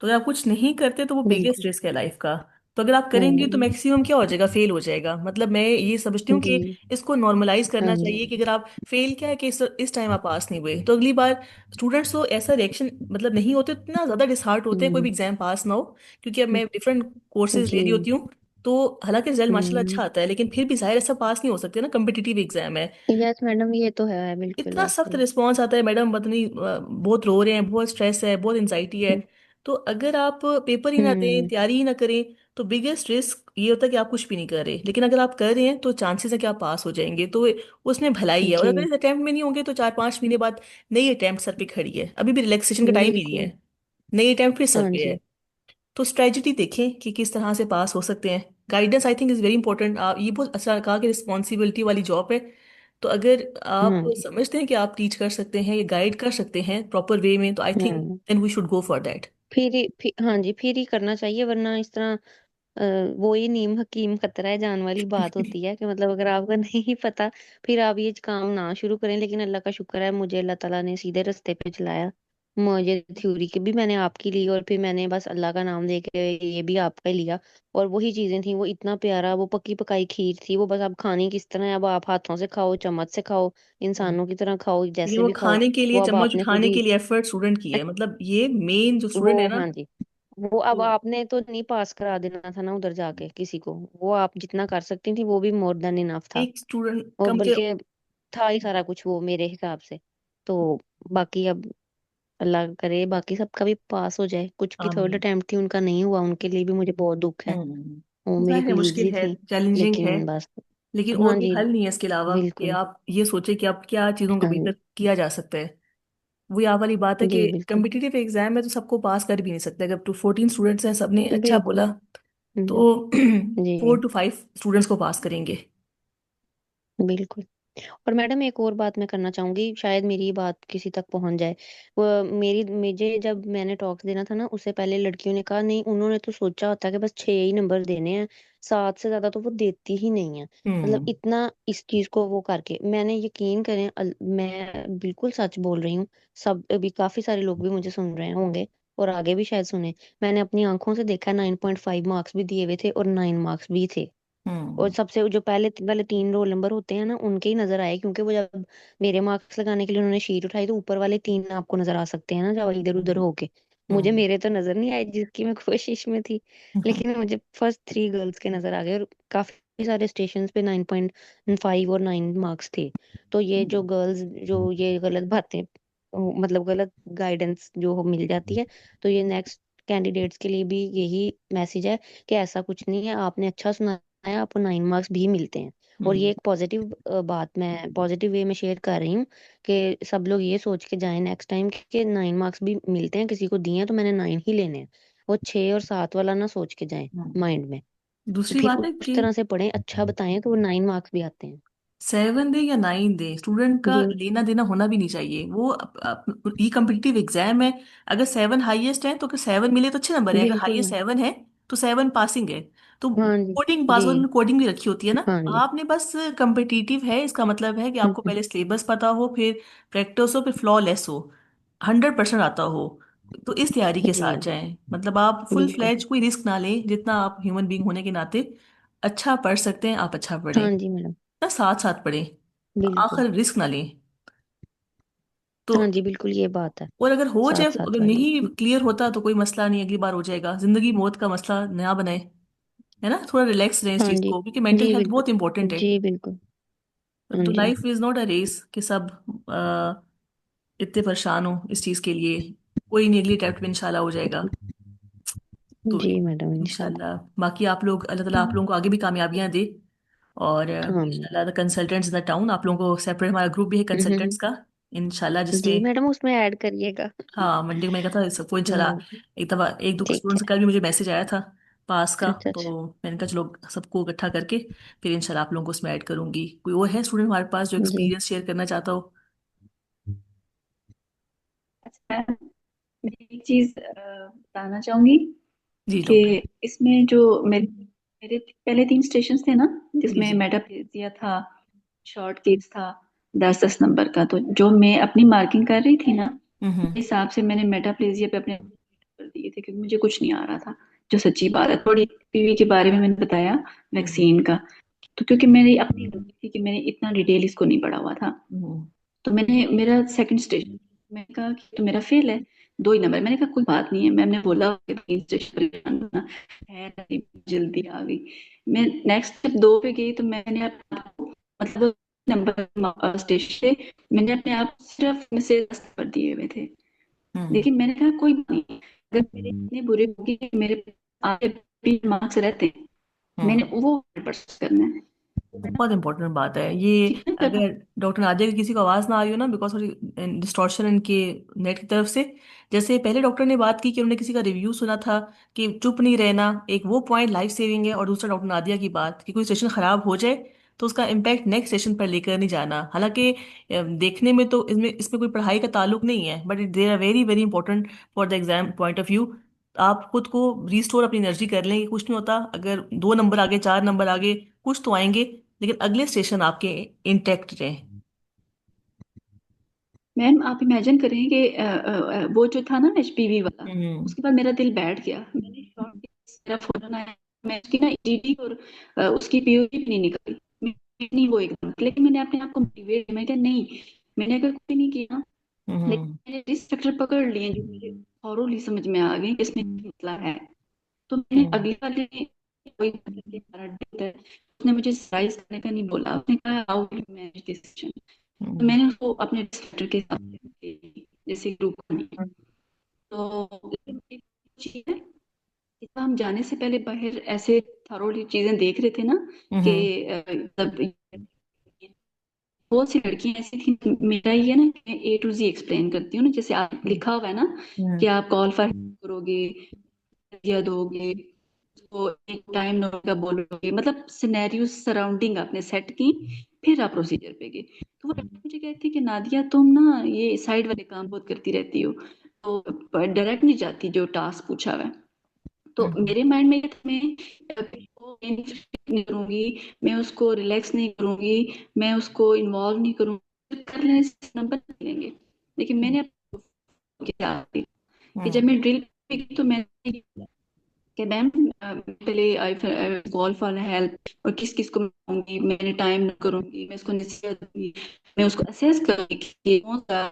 तो जब आप कुछ नहीं करते तो वो बिगेस्ट बिल्कुल। रिस्क है लाइफ का। तो अगर आप करेंगे तो हम्म। मैक्सिमम क्या हो जाएगा, फेल हो जाएगा। मतलब मैं ये समझती हूँ कि जी। इसको नॉर्मलाइज हाँ करना जी। चाहिए कि अगर आप फेल, क्या है कि इस टाइम आप पास नहीं हुए तो अगली बार स्टूडेंट्स तो ऐसा रिएक्शन मतलब नहीं होते, इतना ज्यादा डिसहार्ट होते हैं कोई भी हम्म। एग्जाम पास ना हो। क्योंकि अब मैं डिफरेंट कोर्सेज ले जी। रही होती हूँ, तो हालांकि रिजल्ट माशाल्लाह हम्म। अच्छा आता है, लेकिन फिर भी जाहिर ऐसा पास नहीं हो सकते ना, कम्पिटिटिव एग्जाम है। यस मैडम, ये तो है, बिल्कुल इतना ऐसे सख्त ही। रिस्पॉन्स आता है, मैडम पत्नी बहुत रो रहे हैं, बहुत स्ट्रेस है, बहुत एंजाइटी है। हम्म। तो अगर आप पेपर ही ना दें, हम्म। तैयारी ही ना करें, तो बिगेस्ट रिस्क ये होता है कि आप कुछ भी नहीं कर रहे। लेकिन अगर आप कर रहे हैं तो चांसेस है कि आप पास हो जाएंगे, तो उसमें भलाई है। और अगर जी। इस अटेम्प्ट में नहीं होंगे तो 4-5 महीने बाद नई अटेम्प्ट सर पे खड़ी है, अभी भी रिलैक्सेशन का टाइम ही नहीं बिल्कुल। है, नई अटेम्प्ट फिर सर हाँ पे है। जी। तो स्ट्रेटजी देखें कि किस तरह से पास हो सकते हैं। Guidance I think is very important. आप ये बहुत अच्छा कहा कि रिस्पॉन्सिबिलिटी वाली जॉब है। तो अगर आप हाँ जी। समझते हैं कि आप टीच कर सकते हैं या गाइड कर सकते हैं प्रॉपर वे में, तो I think hmm. Then we should go for that. हाँ जी, फिर ही करना चाहिए, वरना इस तरह वो ही नीम हकीम खतरा है जान वाली बात होती है कि मतलब अगर आपको नहीं पता, फिर आप ये काम ना शुरू करें। लेकिन अल्लाह का शुक्र है, मुझे अल्लाह ताला ने सीधे रास्ते पे चलाया। मुझे थ्योरी की भी मैंने आपकी ली, और फिर मैंने बस अल्लाह का नाम लेके ये भी आपका ही लिया। और वही चीजें थी, वो इतना प्यारा, वो पक्की पकाई खीर थी, वो बस अब खानी किस तरह है, अब आप हाथों से खाओ, चम्मच से खाओ, इंसानों की तरह खाओ, लेकिन जैसे वो भी खाओ। खाने के लिए, वो अब चम्मच आपने खुद उठाने ही के लिए एफर्ट स्टूडेंट की है, मतलब ये मेन जो स्टूडेंट है वो, ना। हाँ जी, वो अब तो आपने तो नहीं पास करा देना था ना उधर जाके किसी को। वो आप जितना कर सकती थी वो भी मोर देन इनफ था। एक स्टूडेंट और कम के। बल्कि था ही सारा कुछ वो मेरे हिसाब से। तो बाकी अब अल्लाह करे बाकी सबका भी पास हो जाए। कुछ की थर्ड आमीन। अटेम्प्ट थी, उनका नहीं हुआ, उनके लिए भी मुझे बहुत दुख है। वो मेरी जाहिर है कलीग्स मुश्किल ही है, थी। चैलेंजिंग है, लेकिन बस। लेकिन और हाँ कोई जी। हल नहीं है इसके अलावा कि बिल्कुल। आप ये सोचे कि आप क्या चीज़ों को हाँ जी। बेहतर किया जा सकता है। वही आप वाली बात है जी कि बिल्कुल। कम्पिटिटिव एग्जाम में तो सबको पास कर भी नहीं सकते। अगर टू 14 स्टूडेंट्स हैं, सबने अच्छा बिल्कुल। बोला, हम्म। तो जी 4 to 5 स्टूडेंट्स को पास करेंगे। बिल्कुल। और मैडम एक और बात मैं करना चाहूंगी, शायद मेरी ये बात किसी तक पहुंच जाए। वो मेरी मुझे जब मैंने टॉक्स देना था ना, उससे पहले लड़कियों ने कहा नहीं, उन्होंने तो सोचा होता कि बस 6 ही नंबर देने हैं, 7 से ज्यादा तो वो देती ही नहीं है। मतलब हम्म। इतना इस चीज को वो करके, मैंने यकीन करें, मैं बिल्कुल सच बोल रही हूँ। सब अभी काफी सारे लोग भी मुझे सुन रहे होंगे, और आगे भी शायद सुने। मैंने अपनी आंखों से देखा, 9.5 मार्क्स भी दिए हुए थे और 9 मार्क्स भी थे। और हम्म। सबसे जो पहले वाले 3 रोल नंबर होते हैं ना, उनके ही नजर आए, क्योंकि वो जब मेरे मार्क्स लगाने के लिए उन्होंने शीट उठाई, तो ऊपर वाले 3 आपको नजर आ सकते हैं ना, जब इधर उधर हम्म। होके। मुझे हम्म। मेरे तो नजर नहीं आए, जिसकी मैं कोशिश में थी। हम्म। लेकिन मुझे फर्स्ट 3 गर्ल्स के नजर आ गए, और काफी सारे स्टेशन पे 9.5 और 9 मार्क्स थे। तो ये जो गर्ल्स, जो ये गलत बातें, मतलब गलत गाइडेंस जो मिल जाती है, तो ये नेक्स्ट कैंडिडेट्स के लिए भी यही मैसेज है कि ऐसा कुछ नहीं है, आपने अच्छा सुना है, आपको 9 मार्क्स भी मिलते हैं। और ये हम्म। एक पॉजिटिव बात मैं पॉजिटिव वे में शेयर कर रही हूँ, कि सब लोग ये सोच के जाएं नेक्स्ट टाइम कि 9 मार्क्स भी मिलते हैं, किसी को दिए हैं तो मैंने 9 ही लेने हैं। वो 6 और 7 वाला ना सोच के जाएं हम्म। माइंड में। दूसरी फिर बात है उस कि तरह से पढ़ें, अच्छा बताएं, तो वो 9 मार्क्स भी आते हैं। 7 दे या 9 दे, स्टूडेंट का जी। लेना देना होना भी नहीं चाहिए। वो ये कम्पिटिटिव एग्जाम है। अगर 7 हाईएस्ट है तो अगर 7 मिले तो अच्छे नंबर है, अगर बिल्कुल हाईएस्ट मैम। 7 है तो 7 पासिंग है। तो हाँ जी। कोडिंग जी। पास, उन्होंने कोडिंग भी रखी होती है ना। हाँ जी। आपने बस कम्पिटिटिव है, इसका मतलब है कि आपको हम्म। पहले सिलेबस पता हो, फिर प्रैक्टिस हो, फिर फ्लॉलेस हो, 100% आता हो। तो इस तैयारी के साथ जी जाएं, मतलब आप फुल बिल्कुल। फ्लैज कोई रिस्क ना लें, जितना आप ह्यूमन बीइंग होने के नाते अच्छा पढ़ सकते हैं आप अच्छा पढ़ें, हाँ जी मैडम। ना साथ साथ पढ़ें, बिल्कुल। आखिर रिस्क ना लें। तो हाँ जी, बिल्कुल ये बात है। और अगर हो साथ जाए, साथ अगर वाली। नहीं क्लियर होता तो कोई मसला नहीं, अगली बार हो जाएगा। जिंदगी मौत का मसला नया बनाए, है ना, थोड़ा रिलैक्स रहें इस हाँ चीज जी। को, क्योंकि मेंटल जी हेल्थ बहुत बिल्कुल। इंपॉर्टेंट है। जी बिल्कुल। हाँ तो जी। Life is not a race कि सब इतने परेशान हो इस चीज के लिए। कोई नहीं, अगली अटेम्प्ट में इंशाल्लाह हो जाएगा। तो जी मैडम, इंशाल्लाह। इंशाल्लाह बाकी आप लोग, अल्लाह ताला आप लोगों को आगे भी कामयाबियां दे। और हाँ। इंशाल्लाह the consultants in the town, आप लोगों को सेपरेट हमारा ग्रुप भी है कंसल्टेंट्स का, इंशाल्लाह, जी जिसमें मैडम, उसमें ऐड करिएगा। हाँ मंडे को मैंने कहा था सबको इंशाल्लाह। हाँ। एक दफा एक दो ठीक स्टूडेंट्स है। का कल भी मुझे मैसेज आया था पास का, अच्छा अच्छा। तो मैंने कहा चलो सबको इकट्ठा करके फिर इंशाल्लाह आप लोगों को उसमें ऐड करूंगी। कोई और है स्टूडेंट हमारे पास जो जी। एक्सपीरियंस शेयर करना चाहता हो? अच्छा, मैं एक चीज बताना चाहूंगी जी कि डॉक्टर। इसमें जो मेरे मेरे पहले 3 स्टेशन थे ना, जी जिसमें जी। मेटाप्लेजिया था, शॉर्ट केस था, 10-10 नंबर का। तो जो मैं अपनी मार्किंग कर रही थी ना, हम्म। हिसाब से मैंने मेटाप्लेजिया पे अपने कर दिए थे, क्योंकि मुझे कुछ नहीं आ रहा था। जो सच्ची बात है। थोड़ी पीवी के बारे में मैंने बताया, हम्म। वैक्सीन का। तो क्योंकि मेरी अपनी गलती थी कि मैंने इतना डिटेल इसको नहीं पढ़ा हुआ था, हम्म। तो मैंने मेरा सेकंड स्टेशन, मैंने कहा कि तो मेरा फेल है, 2 ही नंबर। मैंने कहा कोई बात नहीं है, मैम ने बोला कि 3 स्टेशन पर जाना है, नहीं, जल्दी आ गई। मैं नेक्स्ट स्टेप 2 पे गई, तो मैंने अपने आप को, मतलब नंबर स्टेशन से मैंने अपने आप को सिर्फ मैसेज कर दिए हुए थे। हम्म। लेकिन मैंने कहा कोई बात नहीं, अगर मेरे इतने बुरे होगी कि मेरे आगे भी मार्क्स रहते हैं, मैंने हम्म। वो 100% करना है। बहुत इंपॉर्टेंट बात है ये। ठीक है ना, जब अगर डॉक्टर नादिया की किसी को आवाज़ ना आ रही हो ना, बिकॉज डिस्टॉर्शन इनके नेट की तरफ से, जैसे पहले डॉक्टर ने बात की कि उन्होंने किसी का रिव्यू सुना था कि चुप नहीं रहना, एक वो पॉइंट लाइफ सेविंग है, और दूसरा डॉक्टर नादिया की बात कि कोई सेशन खराब हो जाए तो उसका इम्पैक्ट नेक्स्ट सेशन पर लेकर नहीं जाना। हालांकि देखने में तो इसमें इसमें कोई पढ़ाई का ताल्लुक नहीं है, but they are very very important for the exam point of view. आप खुद को रिस्टोर अपनी एनर्जी कर लेंगे, कुछ नहीं होता। अगर 2 नंबर आगे, 4 नंबर आगे, कुछ तो आएंगे, लेकिन अगले स्टेशन आपके इंटेक्ट रहे। मैम आप इमेजिन करें कि वो जो था ना एचपीवी वाला, हम्म। उसके बाद मेरा दिल बैठ गया। मैंने शॉर्ट मेरा फौरन आया, मैं उसकी ना ईडीडी और उसकी पीओडी भी नहीं निकली, नहीं वो एकदम। लेकिन मैंने अपने आप को मोटिवेट किया, मैं क्या नहीं, मैंने अगर कोई नहीं किया, हम्म। लेकिन मैंने रिस्क फैक्टर पकड़ लिए जो मुझे थॉरोली समझ में आ गई कि इसमें क्या मसला है। तो मैंने हम्म। अगले वाले कोई हमारा date है, उसने मुझे सरप्राइज करने का नहीं बोला, उसने कहा how will you manage this situation. तो हम्म। मैंने उसको अपने डिस्क्रिप्टर के हिसाब से जैसे ग्रुप बनी। तो एक चीज है कि तो हम जाने से पहले बाहर ऐसे थॉरोली चीजें देख रहे थे ना कि हम्म। मतलब बहुत सी लड़कियां ऐसी थी। मेरा ये ना कि मैं A to Z एक्सप्लेन करती हूँ ना, जैसे आप लिखा हुआ है ना कि हम्म। आप कॉल फॉर करोगे या दोगे, तो एक टाइम नोट का बोलोगे, मतलब सिनेरियो सराउंडिंग आपने सेट की, फिर आप प्रोसीजर पे गए। तो वो लड़की मुझे कहती कि नादिया तुम ना ये साइड वाले काम बहुत करती रहती हो, तो डायरेक्ट नहीं जाती जो टास्क पूछा हुआ है। तो हम्म। मेरे माइंड में ये था, मैं उसको नहीं करूंगी, मैं उसको रिलैक्स नहीं करूंगी, मैं उसको इन्वॉल्व नहीं करूंगी, कर लेने से नंबर मिलेंगे। लेकिन मैंने क्या कि जब हम्म। मैं ड्रिल पे गई तो मैंने कि मैम पहले आई कॉल फॉर हेल्प, और किस किस को मैं कहूंगी, मैंने टाइम न करूंगी, मैं उसको नसीहत दूंगी, मैं उसको असेस करूंगी कि ये कौन सा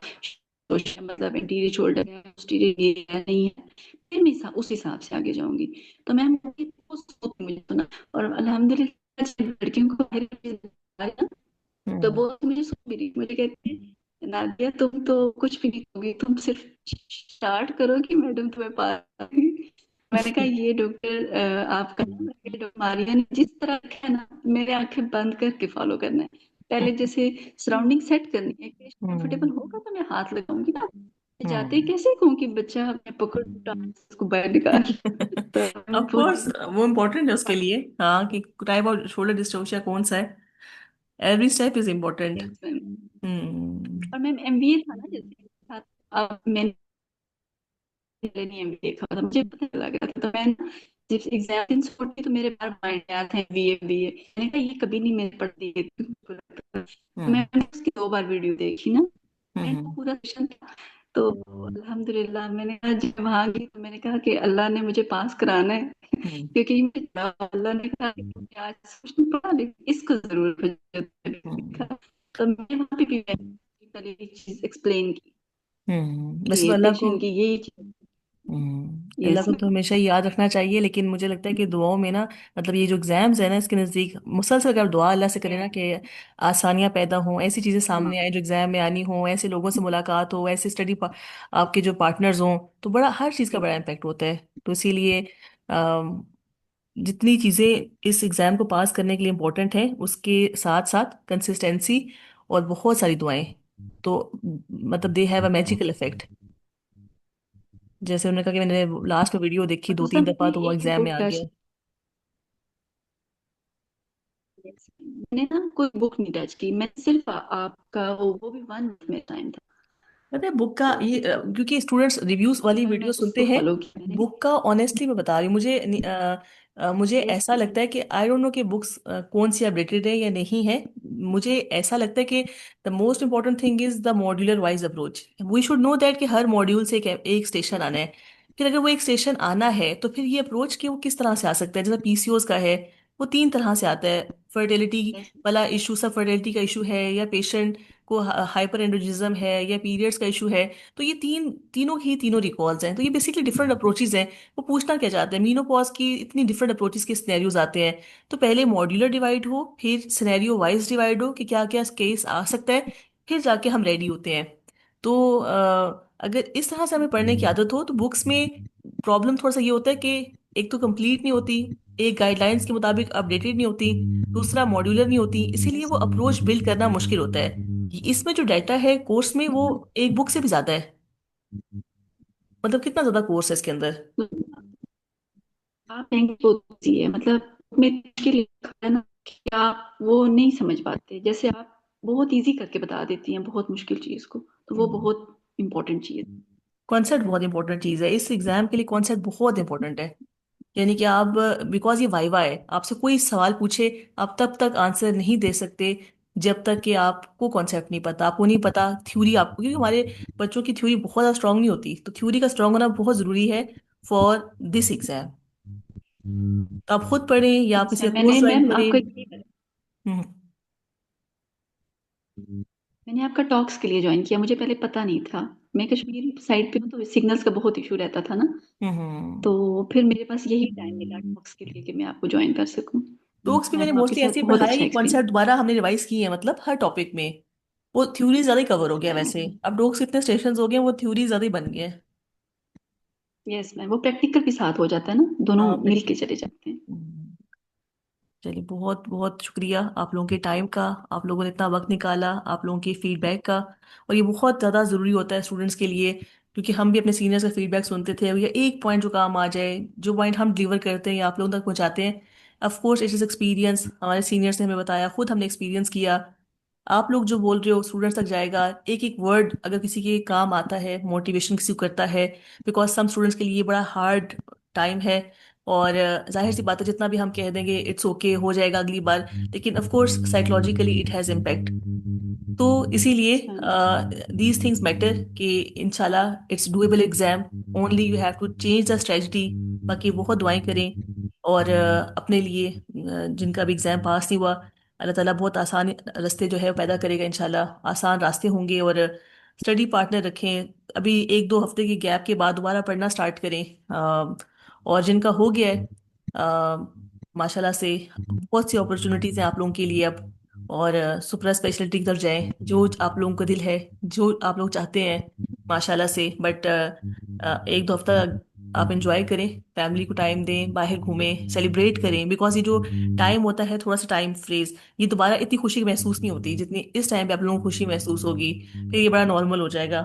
मतलब इंटीरियर शोल्डर है, posterior है नहीं है, फिर मैं उस हिसाब से आगे जाऊंगी। तो मैम वो सोच मुझे सुना, और अल्हम्दुलिल्लाह जब लड़कियों को बाहर की चीज़ बताई ना, तो हम्म। वो मुझे सुन भी रही, मुझे कहती है नादिया तुम तो कुछ भी नहीं होगी, तुम सिर्फ स्टार्ट करोगी मैडम तुम्हें पास। मैंने कहा ये डॉक्टर आपका नाम है, डॉक्टर मारिया ने जिस तरह रखा है ना, मेरे आंखें बंद करके फॉलो करना है। पहले जैसे सराउंडिंग सेट करनी है, कंफर्टेबल हम्म। होगा तो मैं हाथ लगाऊंगी ना, मैं जाते ही हम्म। कैसे कहूँ कि बच्चा मैं पकड़ उसको बाहर निकाल। तो मैं ऑफ कोर्स पूरी वो इम्पोर्टेंट है उसके लिए, हाँ, कि टाइप ऑफ शोल्डर डिस्टोशिया कौन सा है। Every step is important. Hmm. और मैम एमबीए था ना जैसे, अब मैंने पहले नहीं एमबीए देखा था, मुझे पता लग गया था। तो मैं जब एग्जाम छोड़ी तो मेरे बार माइंड में आया था एमबीए एमबीए, मैंने कहा ये कभी नहीं मैंने पढ़ती है। तो हम्म। मैंने उसकी 2 बार वीडियो देखी ना, मैंने हम्म। पूरा सेशन था। तो अल्हम्दुलिल्लाह मैंने कहा जब वहां गई तो मैंने कहा कि अल्लाह ने मुझे पास कराना है, हम्म। क्योंकि अल्लाह ने कहा कि तुमने आज कुछ नहीं पढ़ा लेकिन इसको जरूर हम्म। लिखा। तो मैं वहां पे भी मैंने एक चीज एक्सप्लेन की वैसे तो कि अल्लाह को, पेशेंट की यही चीज। अल्लाह यस को तो हमेशा ही याद रखना चाहिए, लेकिन मुझे लगता है कि दुआओं में ना, मतलब ये जो एग्जाम्स है ना, इसके नज़दीक मुसलसल अगर दुआ अल्लाह से करें ना कि आसानियां पैदा हों, ऐसी चीज़ें हाँ सामने आए जो एग्जाम में आनी हो, ऐसे लोगों से मुलाकात हो, ऐसे आपके जो पार्टनर्स हों, तो बड़ा हर चीज़ का बड़ा इम्पेक्ट होता है। तो इसीलिए अम, जितनी चीज़ें इस एग्ज़ाम को पास करने के लिए इम्पोर्टेंट है, उसके साथ साथ कंसिस्टेंसी और बहुत सारी दुआएं, तो मतलब they have a magical effect. जैसे उन्होंने कहा कि मैंने लास्ट में वीडियो देखी और दो तीन सबने दफा तो वो एक एग्जाम में बुक आ टच, गया। मैंने ना कोई बुक नहीं टच की, मैं सिर्फ आपका वो भी 1 मंथ में टाइम था। पता है बुक का तो ये क्योंकि स्टूडेंट्स रिव्यूज वाली मैं वीडियो सुनते उसको हैं, फॉलो किया मैंने। बुक का ऑनेस्टली मैं बता रही हूँ, मुझे यस ऐसा लगता है कि आई डोंट नो कि बुक्स कौन सी अपडेटेड है या नहीं है। मुझे ऐसा लगता है कि the most important thing is the modular wise approach. We should know that कि हर मॉड्यूल से एक स्टेशन आना है। फिर अगर वो एक स्टेशन आना है तो फिर ये अप्रोच कि वो किस तरह से आ सकता है। जैसे पीसीओस का है, वो 3 तरह से आता है। Fertility Yes. वाला इशू, सब फर्टिलिटी का इशू है, या पेशेंट को हाइपर एंड्रोजिज्म है, या पीरियड्स का इशू है। तो ये तीनों ही तीनों रिकॉल्स हैं। तो ये बेसिकली डिफरेंट अप्रोचेज हैं। वो पूछना क्या चाहते हैं, मीनोपॉज की इतनी डिफरेंट अप्रोचेज के सिनेरियोज आते हैं। तो पहले मॉड्यूलर डिवाइड हो, फिर सिनेरियो वाइज डिवाइड हो कि क्या क्या केस आ सकता है, फिर जाके हम रेडी होते हैं। तो अगर इस तरह से हमें पढ़ने की आदत हो तो बुक्स में प्रॉब्लम थोड़ा सा ये होता है कि एक तो कंप्लीट नहीं होती, एक गाइडलाइंस के मुताबिक अपडेटेड नहीं होती, दूसरा मॉड्यूलर नहीं होती, इसीलिए वो अप्रोच बिल्ड करना मुश्किल होता है। इसमें जो डाटा है कोर्स में वो एक बुक से भी ज्यादा है। मतलब कितना ज्यादा कोर्स है इसके अंदर। आप बैंक होती है मतलब में मुश्किल लिखा है ना कि आप वो नहीं समझ पाते, जैसे आप बहुत इजी करके बता देती हैं बहुत मुश्किल चीज को, तो वो बहुत इम्पोर्टेंट चीज कॉन्सेप्ट बहुत इंपॉर्टेंट चीज है इस एग्जाम के लिए। कॉन्सेप्ट बहुत इंपॉर्टेंट है। यानी कि आप, बिकॉज ये वाइवा है, आपसे कोई सवाल पूछे आप तब तक आंसर नहीं दे सकते जब तक कि आपको कॉन्सेप्ट नहीं पता, आपको नहीं पता थ्योरी। आपको, क्योंकि हमारे बच्चों की थ्योरी बहुत ज़्यादा स्ट्रांग नहीं होती, तो थ्योरी का स्ट्रांग होना बहुत ज़रूरी है फॉर दिस एग्जाम। तो आप खुद पढ़ें या आप किसी अच्छा। का कोर्स ज्वाइन मैम करें। आपका हम्म। मैंने आपका टॉक्स के लिए ज्वाइन किया, मुझे पहले पता नहीं था। मैं कश्मीर साइड पे हूँ तो सिग्नल्स का बहुत इशू रहता था ना, हम्म। तो फिर मेरे पास यही टाइम मिला टॉक्स के लिए कि मैं आपको ज्वाइन कर सकूँ। टॉक्स भी मैंने मैम आपके मोस्टली साथ ऐसे ही बहुत पढ़ाया अच्छा कि कॉन्सेप्ट एक्सपीरियंस। दोबारा हमने रिवाइज किए हैं, मतलब हर टॉपिक में। वो थ्योरी ज़्यादा ही कवर हो गया वैसे। अब डॉक्स कितने स्टेशन हो गए हैं, वो थ्योरी ज़्यादा ही बन गए हैं। यस मैम, वो प्रैक्टिकल भी साथ हो जाता है ना, दोनों हाँ, मिल के चले जाते हैं। चलिए, बहुत बहुत शुक्रिया आप लोगों के टाइम का। आप लोगों ने इतना वक्त निकाला, आप लोगों के फीडबैक का। और ये बहुत ज़्यादा ज़रूरी होता है स्टूडेंट्स के लिए, क्योंकि हम भी अपने सीनियर्स का फीडबैक सुनते थे। या एक पॉइंट जो काम आ जाए, जो पॉइंट हम डिलीवर करते हैं या आप लोगों तक पहुंचाते हैं, of course it is experience. हमारे सीनियर्स ने हमें बताया, खुद हमने एक्सपीरियंस किया। आप लोग जो बोल रहे हो स्टूडेंट्स तक जाएगा। एक एक वर्ड अगर किसी के काम आता है, मोटिवेशन किसी को करता है, बिकॉज सम स्टूडेंट्स के लिए बड़ा हार्ड टाइम है। और जाहिर सी बात है, जितना भी हम कह देंगे इट्स ओके, हो जाएगा अगली बार, लेकिन of course psychologically it has impact. तो इसीलिए हाँ। दीज थिंग्स मैटर कि इंशाल्लाह it's doable exam. Only you have to change the strategy. बाकी बहुत दुआएं करें। और अपने लिए, जिनका भी एग्जाम पास नहीं हुआ, अल्लाह ताला बहुत आसान रास्ते जो है वो पैदा करेगा इंशाल्लाह। आसान रास्ते होंगे। और स्टडी पार्टनर रखें। अभी 1-2 हफ्ते की गैप के बाद दोबारा पढ़ना स्टार्ट करें। और जिनका हो गया है, माशाल्लाह से बहुत सी अपॉर्चुनिटीज़ हैं आप लोगों के लिए अब। और सुपरा स्पेशलिटी की तरफ जाएं, जो आप लोगों का दिल है, जो आप लोग चाहते हैं, माशाल्लाह से। बट 1-2 हफ्ता आप इंजॉय करें, फैमिली को टाइम दें, बाहर घूमें, सेलिब्रेट करें। बिकॉज ये जो टाइम होता है, थोड़ा सा टाइम फ्रेज, ये दोबारा इतनी खुशी महसूस नहीं होती जितनी इस टाइम पे आप लोगों को खुशी महसूस होगी। फिर ये बड़ा नॉर्मल हो जाएगा।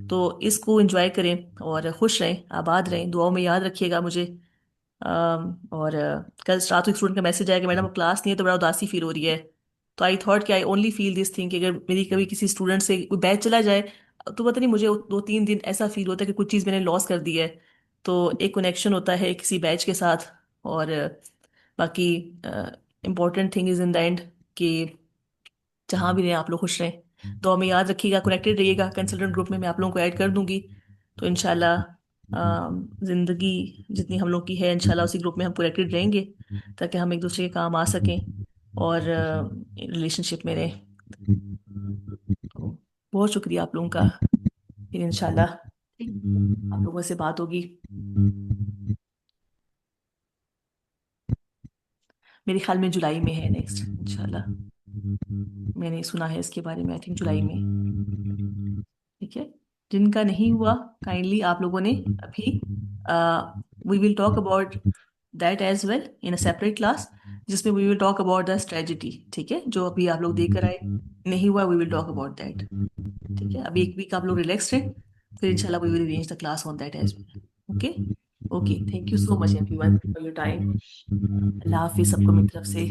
तो इसको एंजॉय करें और खुश रहें, आबाद रहें। दुआओं में याद रखिएगा मुझे। और कल रात को एक स्टूडेंट का मैसेज आया कि मैडम क्लास नहीं है तो बड़ा उदासी फील हो रही है। तो आई थॉट कि I only feel this thing कि अगर मेरी कभी किसी स्टूडेंट से कोई बैच चला जाए, तो पता नहीं मुझे 2-3 दिन ऐसा फील होता है कि कुछ चीज़ मैंने लॉस कर दी है। तो एक कनेक्शन होता है किसी बैच के साथ। और बाकी important thing is in the end कि जहाँ भी रहें आप लोग खुश रहें। तो हमें याद रखिएगा, कनेक्टेड रहिएगा। कंसल्टेंट ग्रुप में मैं आप लोगों को ऐड कर दूंगी। तो इंशाल्लाह जिंदगी जितनी हम लोग की है, इंशाल्लाह उसी ग्रुप में हम कनेक्टेड रहेंगे, ताकि हम एक दूसरे के काम आ सकें और रिलेशनशिप में रहें। तो बहुत शुक्रिया आप लोगों का। फिर इंशाल्लाह आप लोगों से बात होगी। मेरे ख्याल में जुलाई में है नेक्स्ट इंशाल्लाह। मैंने सुना है इसके बारे में, आई थिंक जुलाई में। ठीक है। जिनका नहीं हुआ, काइंडली आप लोगों ने अभी, we will talk about that as well in a separate class, जिसमें we will talk about the strategy. ठीक है, जो अभी आप लोग देकर आए, नहीं हुआ, we will talk about that. ठीक है, अभी एक वीक आप लोग रिलैक्स रहे, फिर इंशाल्लाह we will arrange the class on that as well. Okay. Okay, thank you so much everyone for your time. अल्लाह हाफिज सबको मेरी तरफ से।